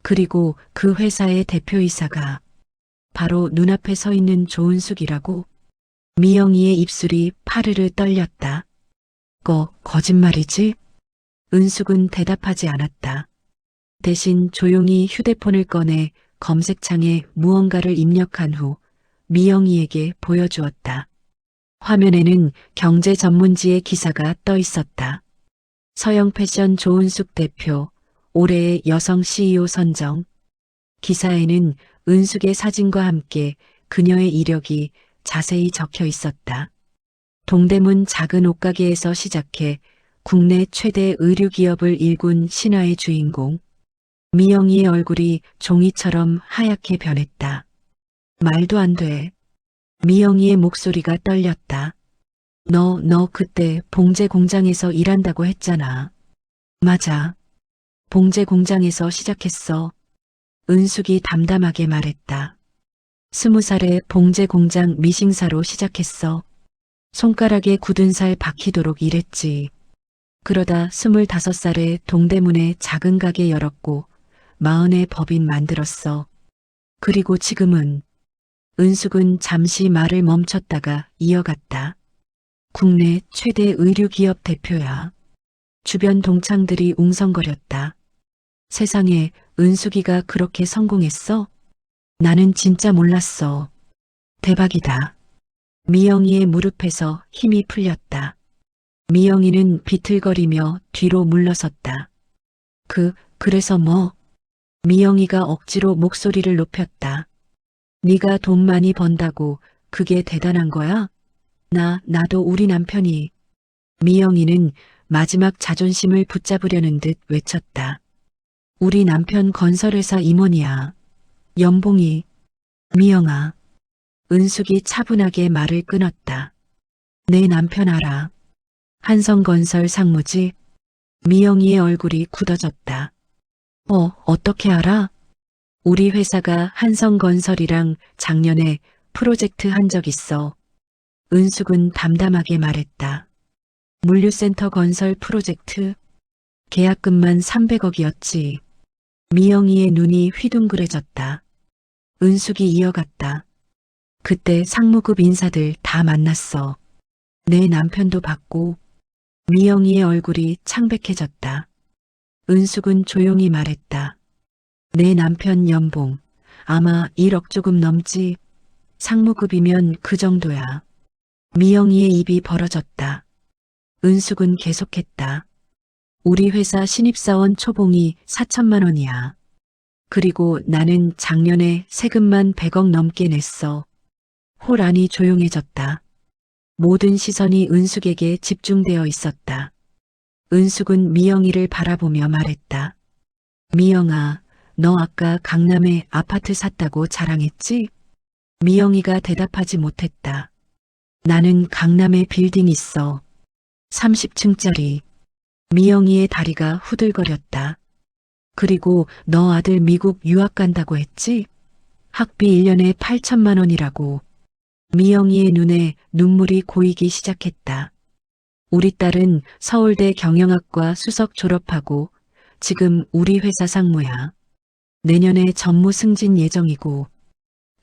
그리고 그 회사의 대표이사가 바로 눈앞에 서 있는 조은숙이라고. 미영이의 입술이 파르르 떨렸다. 거짓말이지? 은숙은 대답하지 않았다. 대신 조용히 휴대폰을 꺼내 검색창에 무언가를 입력한 후 미영이에게 보여주었다. 화면에는 경제 전문지의 기사가 떠 있었다. 서영 패션 조은숙 대표, 올해의 여성 CEO 선정. 기사에는 은숙의 사진과 함께 그녀의 이력이 자세히 적혀 있었다. 동대문 작은 옷가게에서 시작해 국내 최대 의류기업을 일군 신화의 주인공. 미영이의 얼굴이 종이처럼 하얗게 변했다. 말도 안 돼. 미영이의 목소리가 떨렸다. 너 그때 봉제 공장에서 일한다고 했잖아. 맞아. 봉제 공장에서 시작했어. 은숙이 담담하게 말했다. 20살에 봉제 공장 미싱사로 시작했어. 손가락에 굳은 살 박히도록 일했지. 그러다 25살에 동대문에 작은 가게 열었고 40에 법인 만들었어. 그리고 지금은. 은숙은 잠시 말을 멈췄다가 이어갔다. 국내 최대 의류기업 대표야. 주변 동창들이 웅성거렸다. 세상에 은숙이가 그렇게 성공했어? 나는 진짜 몰랐어. 대박이다. 미영이의 무릎에서 힘이 풀렸다. 미영이는 비틀거리며 뒤로 물러섰다. 그래서 뭐? 미영이가 억지로 목소리를 높였다. 네가 돈 많이 번다고 그게 대단한 거야? 나도 우리 남편이. 미영이는 마지막 자존심을 붙잡으려는 듯 외쳤다. 우리 남편 건설회사 임원이야. 연봉이. 미영아. 은숙이 차분하게 말을 끊었다. 내 남편 알아. 한성건설 상무지. 미영이의 얼굴이 굳어졌다. 어떻게 알아? 우리 회사가 한성건설이랑 작년에 프로젝트 한 적 있어. 은숙은 담담하게 말했다. 물류센터 건설 프로젝트. 계약금만 300억이었지. 미영이의 눈이 휘둥그레졌다. 은숙이 이어갔다. 그때 상무급 인사들 다 만났어. 내 남편도 봤고. 미영이의 얼굴이 창백해졌다. 은숙은 조용히 말했다. 내 남편 연봉 아마 1억 조금 넘지. 상무급이면 그 정도야. 미영이의 입이 벌어졌다. 은숙은 계속했다. 우리 회사 신입사원 초봉이 4천만 원이야. 그리고 나는 작년에 세금만 100억 넘게 냈어. 홀안이 조용해졌다. 모든 시선이 은숙에게 집중되어 있었다. 은숙은 미영이를 바라보며 말했다. 미영아, 너 아까 강남에 아파트 샀다고 자랑했지? 미영이가 대답하지 못했다. 나는 강남에 빌딩 있어. 30층짜리. 미영이의 다리가 후들거렸다. 그리고 너 아들 미국 유학 간다고 했지? 학비 1년에 8천만 원이라고. 미영이의 눈에 눈물이 고이기 시작했다. 우리 딸은 서울대 경영학과 수석 졸업하고 지금 우리 회사 상무야. 내년에 전무 승진 예정이고.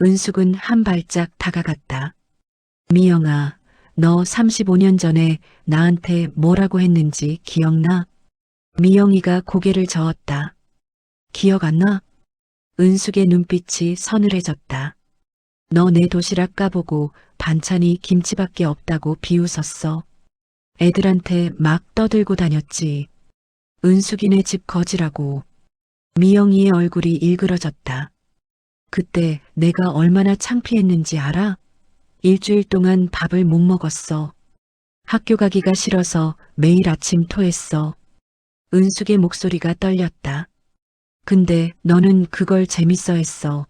은숙은 한 발짝 다가갔다. 미영아, 너 35년 전에 나한테 뭐라고 했는지 기억나? 미영이가 고개를 저었다. 기억 안 나? 은숙의 눈빛이 서늘해졌다. 너 내 도시락 까보고 반찬이 김치밖에 없다고 비웃었어. 애들한테 막 떠들고 다녔지. 은숙이네 집 거지라고. 미영이의 얼굴이 일그러졌다. 그때 내가 얼마나 창피했는지 알아? 일주일 동안 밥을 못 먹었어. 학교 가기가 싫어서 매일 아침 토했어. 은숙의 목소리가 떨렸다. 근데 너는 그걸 재밌어 했어.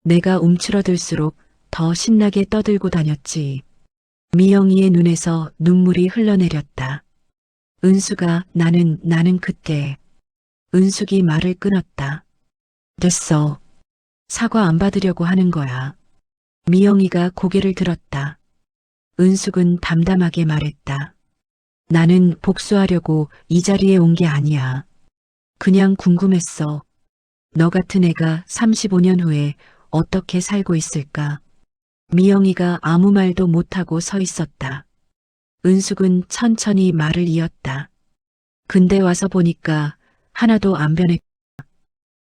내가 움츠러들수록 더 신나게 떠들고 다녔지. 미영이의 눈에서 눈물이 흘러내렸다. 은숙아, 나는 그때. 은숙이 말을 끊었다. 됐어. 사과 안 받으려고 하는 거야. 미영이가 고개를 들었다. 은숙은 담담하게 말했다. 나는 복수하려고 이 자리에 온 게 아니야. 그냥 궁금했어. 너 같은 애가 35년 후에 어떻게 살고 있을까? 미영이가 아무 말도 못하고 서 있었다. 은숙은 천천히 말을 이었다. 근데 와서 보니까 하나도 안 변했다.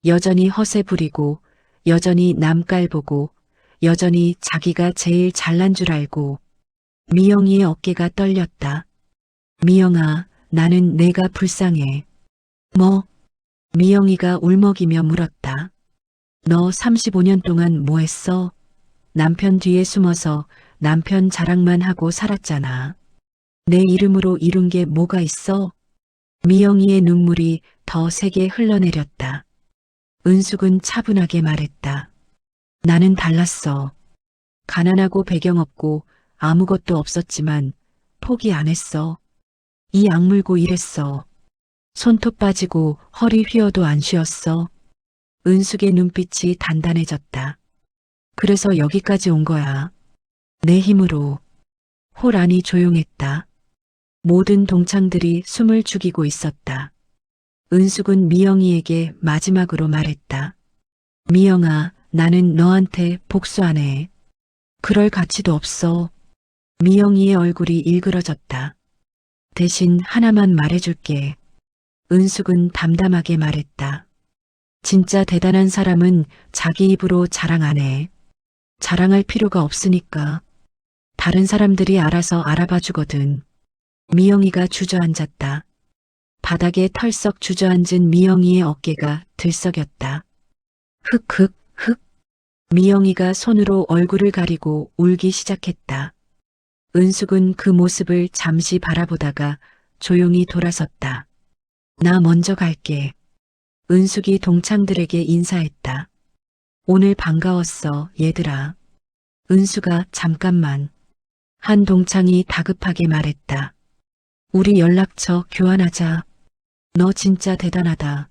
여전히 허세 부리고, 여전히 남 깔보고, 여전히 자기가 제일 잘난 줄 알고. 미영이의 어깨가 떨렸다. 미영아, 나는 내가 불쌍해. 뭐? 미영이가 울먹이며 물었다. 너 35년 동안 뭐 했어? 남편 뒤에 숨어서 남편 자랑만 하고 살았잖아. 내 이름으로 이룬 게 뭐가 있어? 미영이의 눈물이 더 세게 흘러내렸다. 은숙은 차분하게 말했다. 나는 달랐어. 가난하고 배경 없고 아무것도 없었지만 포기 안 했어. 이 악물고 일했어. 손톱 빠지고 허리 휘어도 안 쉬었어. 은숙의 눈빛이 단단해졌다. 그래서 여기까지 온 거야. 내 힘으로. 홀안이 조용했다. 모든 동창들이 숨을 죽이고 있었다. 은숙은 미영이에게 마지막으로 말했다. 미영아, 나는 너한테 복수 안 해. 그럴 가치도 없어. 미영이의 얼굴이 일그러졌다. 대신 하나만 말해줄게. 은숙은 담담하게 말했다. 진짜 대단한 사람은 자기 입으로 자랑 안 해. 자랑할 필요가 없으니까. 다른 사람들이 알아서 알아봐 주거든. 미영이가 주저앉았다. 바닥에 털썩 주저앉은 미영이의 어깨가 들썩였다. 흑흑 흑. 미영이가 손으로 얼굴을 가리고 울기 시작했다. 은숙은 그 모습을 잠시 바라보다가 조용히 돌아섰다. 나 먼저 갈게. 은숙이 동창들에게 인사했다. 오늘 반가웠어, 얘들아. 은수가 잠깐만. 한 동창이 다급하게 말했다. 우리 연락처 교환하자. 너 진짜 대단하다.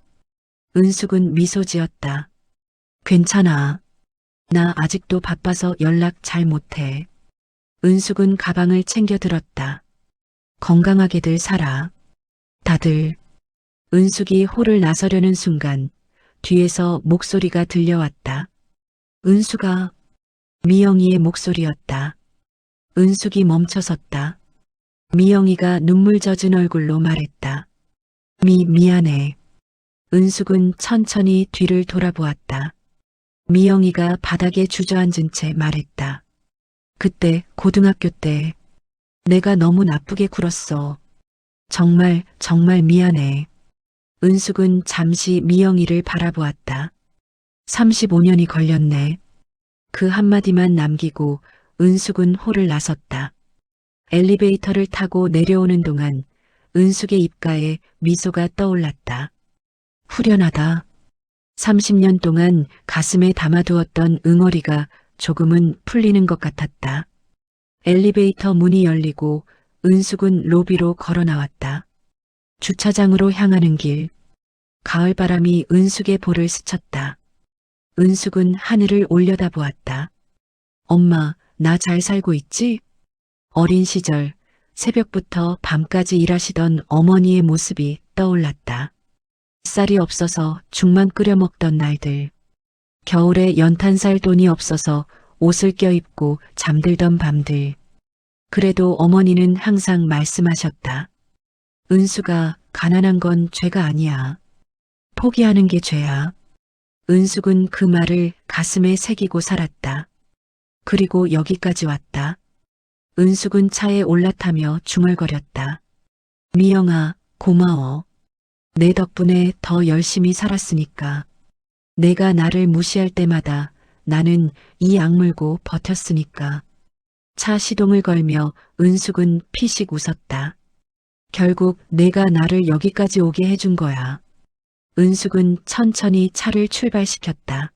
은숙은 미소 지었다. 괜찮아. 나 아직도 바빠서 연락 잘 못해. 은숙은 가방을 챙겨 들었다. 건강하게들 살아. 다들. 은숙이 홀을 나서려는 순간 뒤에서 목소리가 들려왔다. 은숙아. 미영이의 목소리였다. 은숙이 멈춰섰다. 미영이가 눈물 젖은 얼굴로 말했다. 미안해. 은숙은 천천히 뒤를 돌아보았다. 미영이가 바닥에 주저앉은 채 말했다. 그때 고등학교 때 내가 너무 나쁘게 굴었어. 정말 미안해. 은숙은 잠시 미영이를 바라보았다. 35년이 걸렸네. 그 한마디만 남기고 은숙은 홀을 나섰다. 엘리베이터를 타고 내려오는 동안 은숙의 입가에 미소가 떠올랐다. 후련하다. 30년 동안 가슴에 담아두었던 응어리가 조금은 풀리는 것 같았다. 엘리베이터 문이 열리고 은숙은 로비로 걸어 나왔다. 주차장으로 향하는 길. 가을바람이 은숙의 볼을 스쳤다. 은숙은 하늘을 올려다보았다. 엄마, 나 잘 살고 있지? 어린 시절 새벽부터 밤까지 일하시던 어머니의 모습이 떠올랐다. 쌀이 없어서 죽만 끓여 먹던 날들. 겨울에 연탄 살 돈이 없어서 옷을 껴입고 잠들던 밤들. 그래도 어머니는 항상 말씀하셨다. 은수가 가난한 건 죄가 아니야. 포기하는 게 죄야. 은숙은 그 말을 가슴에 새기고 살았다. 그리고 여기까지 왔다. 은숙은 차에 올라타며 중얼거렸다. 미영아, 고마워. 내 덕분에 더 열심히 살았으니까. 내가 나를 무시할 때마다 나는 이 악물고 버텼으니까. 차 시동을 걸며 은숙은 피식 웃었다. 결국 내가 나를 여기까지 오게 해준 거야. 은숙은 천천히 차를 출발시켰다.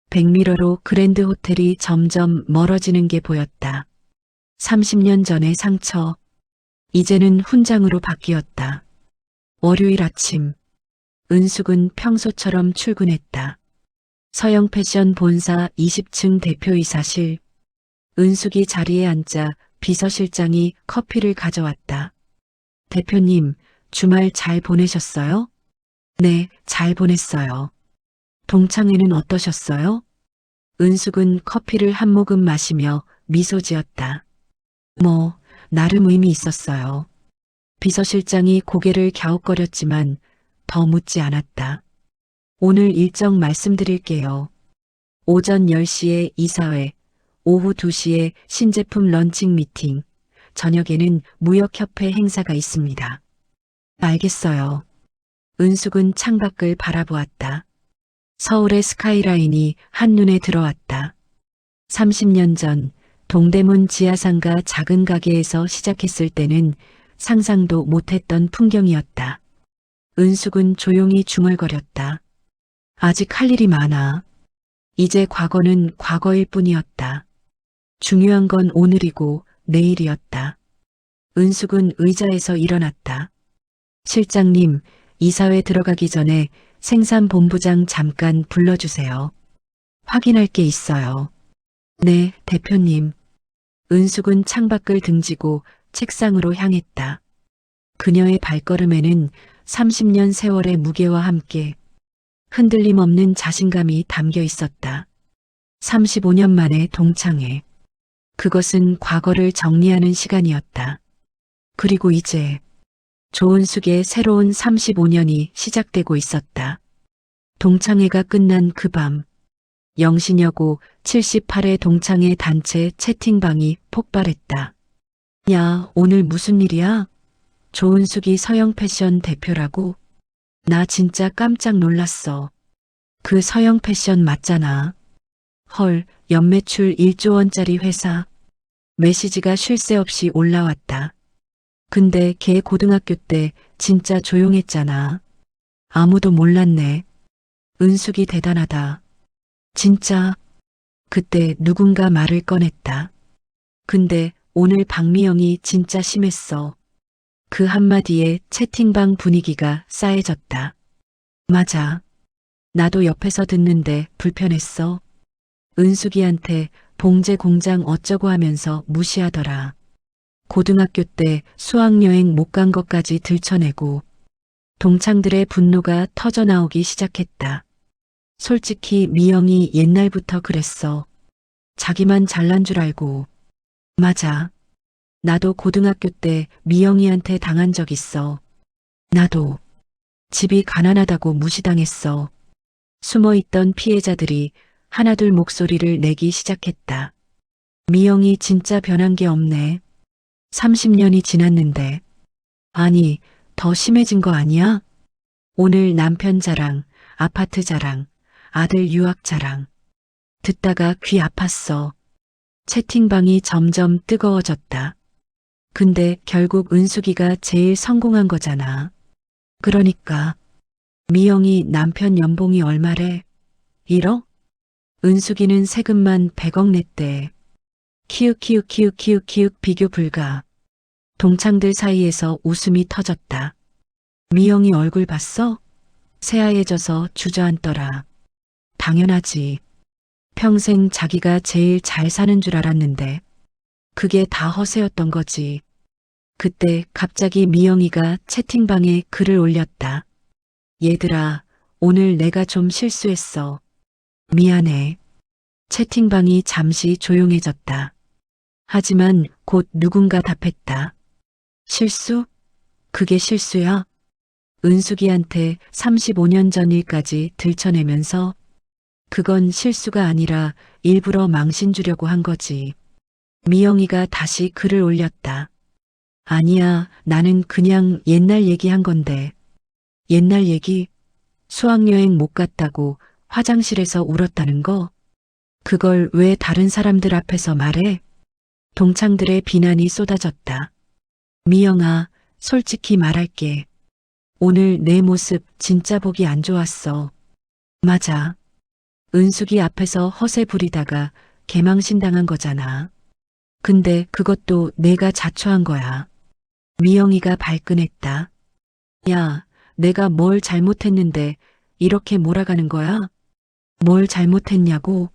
백미러로 그랜드 호텔이 점점 멀어지는 게 보였다. 30년 전의 상처, 이제는 훈장으로 바뀌었다. 월요일 아침, 은숙은 평소처럼 출근했다. 서영 패션 본사 20층 대표이사실. 은숙이 자리에 앉자 비서실장이 커피를 가져왔다. 대표님, 주말 잘 보내셨어요? 네, 잘 보냈어요. 동창회는 어떠셨어요? 은숙은 커피를 한 모금 마시며 미소 지었다. 나름 의미 있었어요. 비서실장이 고개를 갸웃거렸지만 더 묻지 않았다. 오늘 일정 말씀드릴게요. 오전 10시에 이사회, 오후 2시에 신제품 런칭 미팅, 저녁에는 무역협회 행사가 있습니다. 알겠어요. 은숙은 창밖을 바라보았다. 서울의 스카이라인이 한눈에 들어왔다. 30년 전 동대문 지하상가 작은 가게에서 시작했을 때는 상상도 못했던 풍경이었다. 은숙은 조용히 중얼거렸다. 아직 할 일이 많아. 이제 과거는 과거일 뿐이었다. 중요한 건 오늘이고 내일이었다. 은숙은 의자에서 일어났다. 실장님, 이사회 들어가기 전에 생산본부장 잠깐 불러주세요. 확인할 게 있어요. 네, 대표님. 은숙은 창밖을 등지고 책상으로 향했다. 그녀의 발걸음에는 30년 세월의 무게와 함께 흔들림 없는 자신감이 담겨 있었다. 35년 만에 동창회. 그것은 과거를 정리하는 시간이었다. 그리고 이제 조은숙의 새로운 35년이 시작되고 있었다. 동창회가 끝난 그 밤, 영신여고 78회 동창회 단체 채팅방이 폭발했다. 야, 오늘 무슨 일이야? 조은숙이 서영 패션 대표라고? 나 진짜 깜짝 놀랐어. 그 서영 패션 맞잖아. 헐, 연매출 1조 원짜리 회사. 메시지가 쉴 새 없이 올라왔다. 근데 걔 고등학교 때 진짜 조용했잖아. 아무도 몰랐네. 은숙이 대단하다. 진짜. 그때 누군가 말을 꺼냈다. 근데 오늘 박미영이 진짜 심했어. 그 한마디에 채팅방 분위기가 싸해졌다. 맞아. 나도 옆에서 듣는데 불편했어. 은숙이한테 봉제 공장 어쩌고 하면서 무시하더라. 고등학교 때 수학여행 못 간 것까지 들춰내고 동창들의 분노가 터져나오기 시작했다. 솔직히 미영이 옛날부터 그랬어. 자기만 잘난 줄 알고. 맞아. 나도 고등학교 때 미영이한테 당한 적 있어. 나도. 집이 가난하다고 무시당했어. 숨어있던 피해자들이 하나둘 목소리를 내기 시작했다. 미영이 진짜 변한 게 없네. 30년이 지났는데. 아니, 더 심해진 거 아니야? 오늘 남편 자랑, 아파트 자랑, 아들 유학 자랑. 듣다가 귀 아팠어. 채팅방이 점점 뜨거워졌다. 근데 결국 은숙이가 제일 성공한 거잖아. 그러니까. 미영이 남편 연봉이 얼마래? 1억? 은숙이는 세금만 100억 냈대. 키읔 비교 불가. 동창들 사이에서 웃음이 터졌다. 미영이 얼굴 봤어? 새하얘져서 주저앉더라. 당연하지. 평생 자기가 제일 잘 사는 줄 알았는데 그게 다 허세였던 거지. 그때 갑자기 미영이가 채팅방에 글을 올렸다. 얘들아, 오늘 내가 좀 실수했어. 미안해. 채팅방이 잠시 조용해졌다. 하지만 곧 누군가 답했다. 실수? 그게 실수야? 은숙이한테 35년 전 일까지 들춰내면서 그건 실수가 아니라 일부러 망신 주려고 한 거지. 미영이가 다시 글을 올렸다. 아니야, 나는 그냥 옛날 얘기한 건데. 옛날 얘기? 수학여행 못 갔다고 화장실에서 울었다는 거? 그걸 왜 다른 사람들 앞에서 말해? 동창들의 비난이 쏟아졌다. 미영아, 솔직히 말할게. 오늘 내 모습 진짜 보기 안 좋았어. 맞아. 은숙이 앞에서 허세 부리다가 개망신당한 거잖아. 근데 그것도 내가 자초한 거야. 미영이가 발끈했다. 야, 내가 뭘 잘못했는데 이렇게 몰아가는 거야? 뭘 잘못했냐고?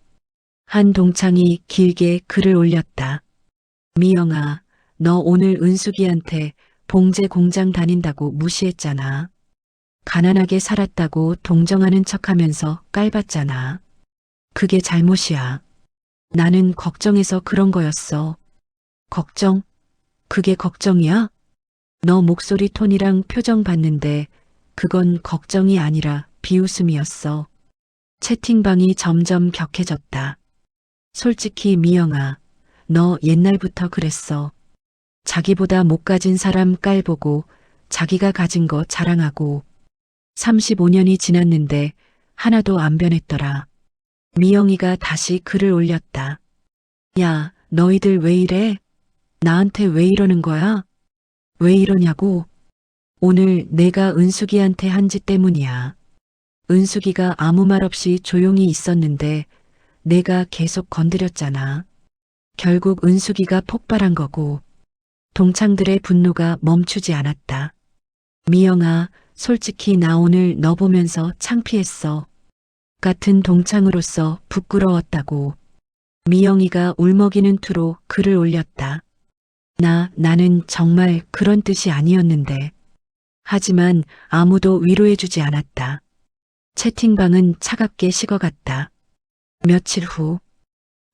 한 동창이 길게 글을 올렸다. 미영아, 너 오늘 은숙이한테 봉제 공장 다닌다고 무시했잖아. 가난하게 살았다고 동정하는 척하면서 깔봤잖아. 그게 잘못이야. 나는 걱정해서 그런 거였어. 걱정? 그게 걱정이야? 너 목소리 톤이랑 표정 봤는데 그건 걱정이 아니라 비웃음이었어. 채팅방이 점점 격해졌다. 솔직히 미영아, 너 옛날부터 그랬어. 자기보다 못 가진 사람 깔보고 자기가 가진 거 자랑하고 35년이 지났는데 하나도 안 변했더라. 미영이가 다시 글을 올렸다. 야, 너희들 왜 이래? 나한테 왜 이러는 거야? 왜 이러냐고? 오늘 내가 은숙이한테 한 짓 때문이야. 은숙이가 아무 말 없이 조용히 있었는데 내가 계속 건드렸잖아. 결국 은숙이가 폭발한 거고 동창들의 분노가 멈추지 않았다. 미영아, 솔직히 나 오늘 너 보면서 창피했어. 같은 동창으로서 부끄러웠다고. 미영이가 울먹이는 투로 글을 올렸다. 나는 정말 그런 뜻이 아니었는데. 하지만 아무도 위로해주지 않았다. 채팅방은 차갑게 식어갔다. 며칠 후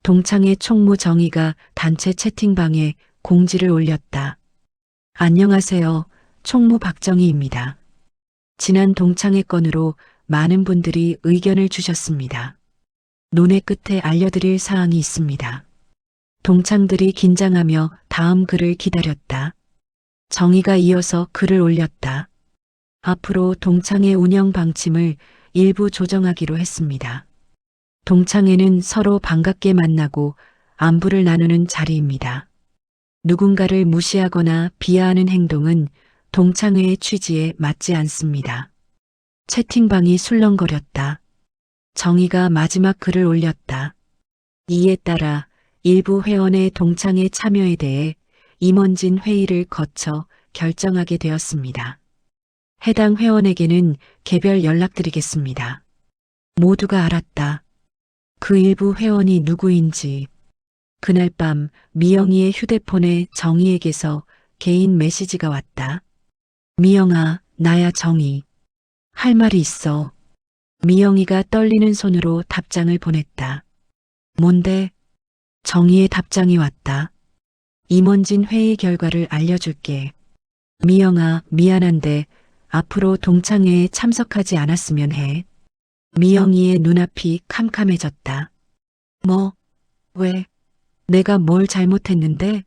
동창의 총무 정희가 단체 채팅방에 공지를 올렸다. 안녕하세요. 총무 박정희입니다. 지난 동창회 건으로 많은 분들이 의견을 주셨습니다. 논의 끝에 알려드릴 사항이 있습니다. 동창들이 긴장하며 다음 글을 기다렸다. 정희가 이어서 글을 올렸다. 앞으로 동창회 운영 방침을 일부 조정하기로 했습니다. 동창회는 서로 반갑게 만나고 안부를 나누는 자리입니다. 누군가를 무시하거나 비하하는 행동은 동창회의 취지에 맞지 않습니다. 채팅방이 술렁거렸다. 정희가 마지막 글을 올렸다. 이에 따라 일부 회원의 동창회 참여에 대해 임원진 회의를 거쳐 결정하게 되었습니다. 해당 회원에게는 개별 연락드리겠습니다. 모두가 알았다. 그 일부 회원이 누구인지. 그날 밤 미영이의 휴대폰에 정희에게서 개인 메시지가 왔다. 미영아, 나야 정희. 할 말이 있어. 미영이가 떨리는 손으로 답장을 보냈다. 뭔데? 정희의 답장이 왔다. 임원진 회의 결과를 알려줄게. 미영아, 미안한데 앞으로 동창회에 참석하지 않았으면 해. 미영이의 눈앞이 캄캄해졌다. 뭐? 왜? 내가 뭘 잘못했는데?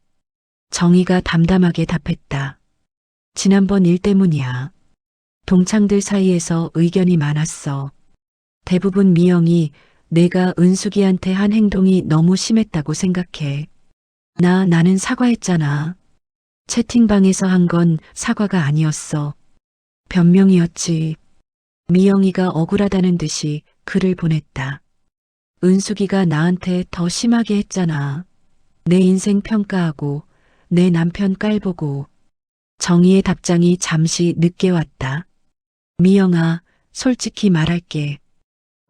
정희가 담담하게 답했다. 지난번 일 때문이야. 동창들 사이에서 의견이 많았어. 대부분 미영이 내가 은숙이한테 한 행동이 너무 심했다고 생각해. 나는 사과했잖아. 채팅방에서 한 건 사과가 아니었어. 변명이었지. 미영이가 억울하다는 듯이 글을 보냈다. 은숙이가 나한테 더 심하게 했잖아. 내 인생 평가하고 내 남편 깔보고. 정희의 답장이 잠시 늦게 왔다. 미영아, 솔직히 말할게.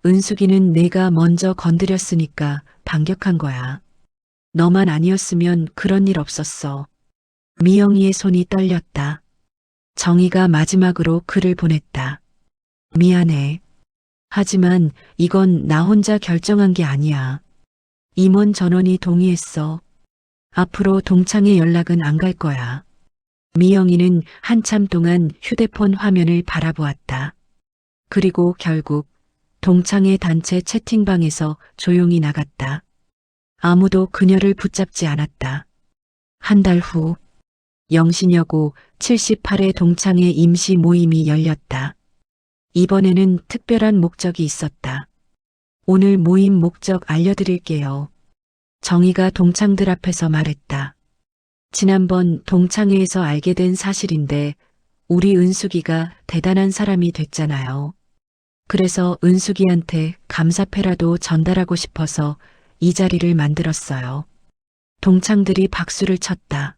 은숙이는 내가 먼저 건드렸으니까 반격한 거야. 너만 아니었으면 그런 일 없었어. 미영이의 손이 떨렸다. 정희가 마지막으로 글을 보냈다. 미안해. 하지만 이건 나 혼자 결정한 게 아니야. 임원 전원이 동의했어. 앞으로 동창회 연락은 안 갈 거야. 미영이는 한참 동안 휴대폰 화면을 바라보았다. 그리고 결국 동창회 단체 채팅방에서 조용히 나갔다. 아무도 그녀를 붙잡지 않았다. 한 달 후 영신여고 78회 동창회 임시 모임이 열렸다. 이번에는 특별한 목적이 있었다. 오늘 모임 목적 알려드릴게요. 정희가 동창들 앞에서 말했다. 지난번 동창회에서 알게 된 사실인데 우리 은숙이가 대단한 사람이 됐잖아요. 그래서 은숙이한테 감사패라도 전달하고 싶어서 이 자리를 만들었어요. 동창들이 박수를 쳤다.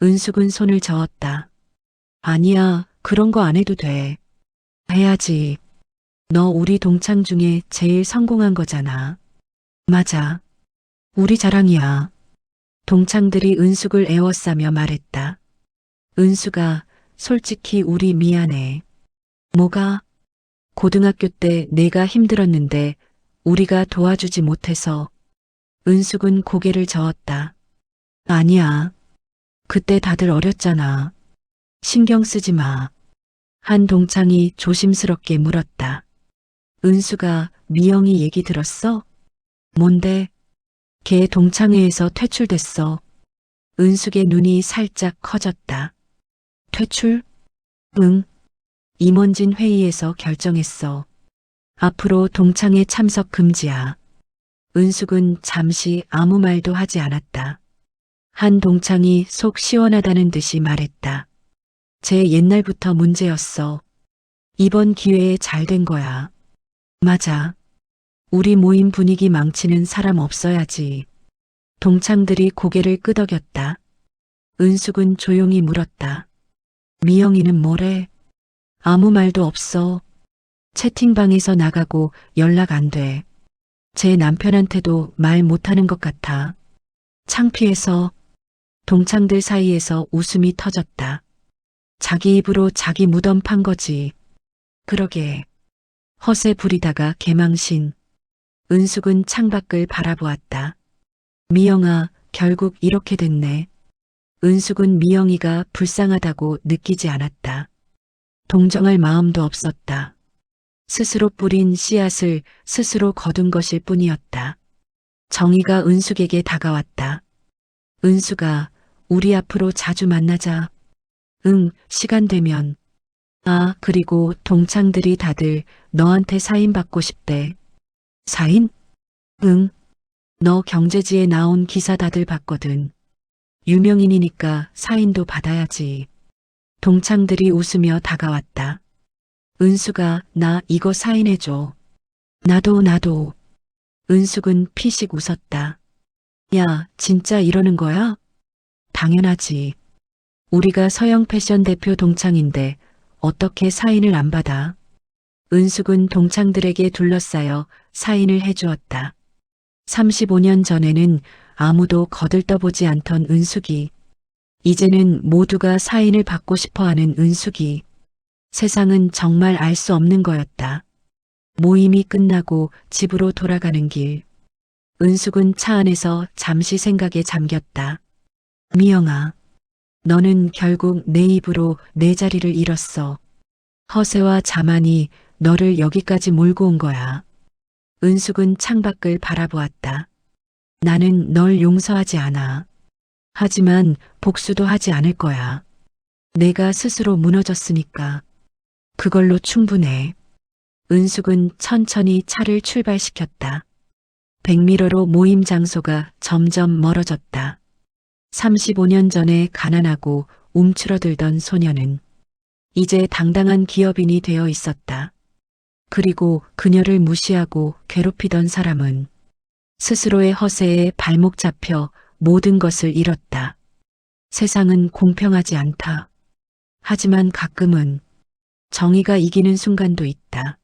은숙은 손을 저었다. 아니야, 그런 거 안 해도 돼. 해야지. 너 우리 동창 중에 제일 성공한 거잖아. 맞아. 우리 자랑이야. 동창들이 은숙을 애워싸며 말했다. 은숙아, 솔직히 우리 미안해. 뭐가? 고등학교 때 내가 힘들었는데 우리가 도와주지 못해서. 은숙은 고개를 저었다. 아니야. 그때 다들 어렸잖아. 신경 쓰지 마. 한 동창이 조심스럽게 물었다. 은수가 미영이 얘기 들었어? 뭔데? 걔 동창회에서 퇴출됐어. 은숙의 눈이 살짝 커졌다. 퇴출? 응. 임원진 회의에서 결정했어. 앞으로 동창회 참석 금지야. 은숙은 잠시 아무 말도 하지 않았다. 한 동창이 속 시원하다는 듯이 말했다. 제 옛날부터 문제였어. 이번 기회에 잘 된 거야. 맞아. 우리 모임 분위기 망치는 사람 없어야지. 동창들이 고개를 끄덕였다. 은숙은 조용히 물었다. 미영이는 뭐래? 아무 말도 없어. 채팅방에서 나가고 연락 안 돼. 제 남편한테도 말 못하는 것 같아. 창피해서. 동창들 사이에서 웃음이 터졌다. 자기 입으로 자기 무덤 판 거지. 그러게. 허세 부리다가 개망신. 은숙은 창밖을 바라보았다. 미영아, 결국 이렇게 됐네. 은숙은 미영이가 불쌍하다고 느끼지 않았다. 동정할 마음도 없었다. 스스로 뿌린 씨앗을 스스로 거둔 것일 뿐이었다. 정희가 은숙에게 다가왔다. 은숙아, 우리 앞으로 자주 만나자. 응, 시간 되면. 아, 그리고 동창들이 다들 너한테 사인 받고 싶대. 사인? 응, 너 경제지에 나온 기사 다들 봤거든. 유명인이니까 사인도 받아야지. 동창들이 웃으며 다가왔다. 은수가 나 이거 사인해줘. 나도. 은숙은 피식 웃었다. 야, 진짜 이러는 거야? 당연하지. 우리가 서영 패션 대표 동창인데 어떻게 사인을 안 받아? 은숙은 동창들에게 둘러싸여 사인을 해주었다. 35년 전에는 아무도 거들떠보지 않던 은숙이, 이제는 모두가 사인을 받고 싶어 하는 은숙이, 세상은 정말 알 수 없는 거였다. 모임이 끝나고 집으로 돌아가는 길, 은숙은 차 안에서 잠시 생각에 잠겼다. 미영아, 너는 결국 내 입으로 내 자리를 잃었어. 허세와 자만이 너를 여기까지 몰고 온 거야. 은숙은 창밖을 바라보았다. 나는 널 용서하지 않아. 하지만 복수도 하지 않을 거야. 내가 스스로 무너졌으니까. 그걸로 충분해. 은숙은 천천히 차를 출발시켰다. 백미러로 모임 장소가 점점 멀어졌다. 35년 전에 가난하고 움츠러들던 소녀는 이제 당당한 기업인이 되어 있었다. 그리고 그녀를 무시하고 괴롭히던 사람은 스스로의 허세에 발목 잡혀 모든 것을 잃었다. 세상은 공평하지 않다. 하지만 가끔은 정의가 이기는 순간도 있다.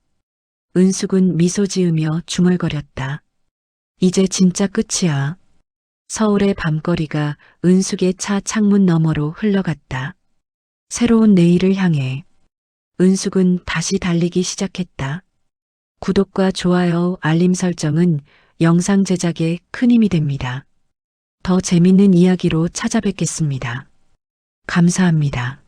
은숙은 미소 지으며 중얼거렸다. 이제 진짜 끝이야. 서울의 밤거리가 은숙의 차 창문 너머로 흘러갔다. 새로운 내일을 향해 은숙은 다시 달리기 시작했다. 구독과 좋아요, 알림 설정은 영상 제작에 큰 힘이 됩니다. 더 재밌는 이야기로 찾아뵙겠습니다. 감사합니다.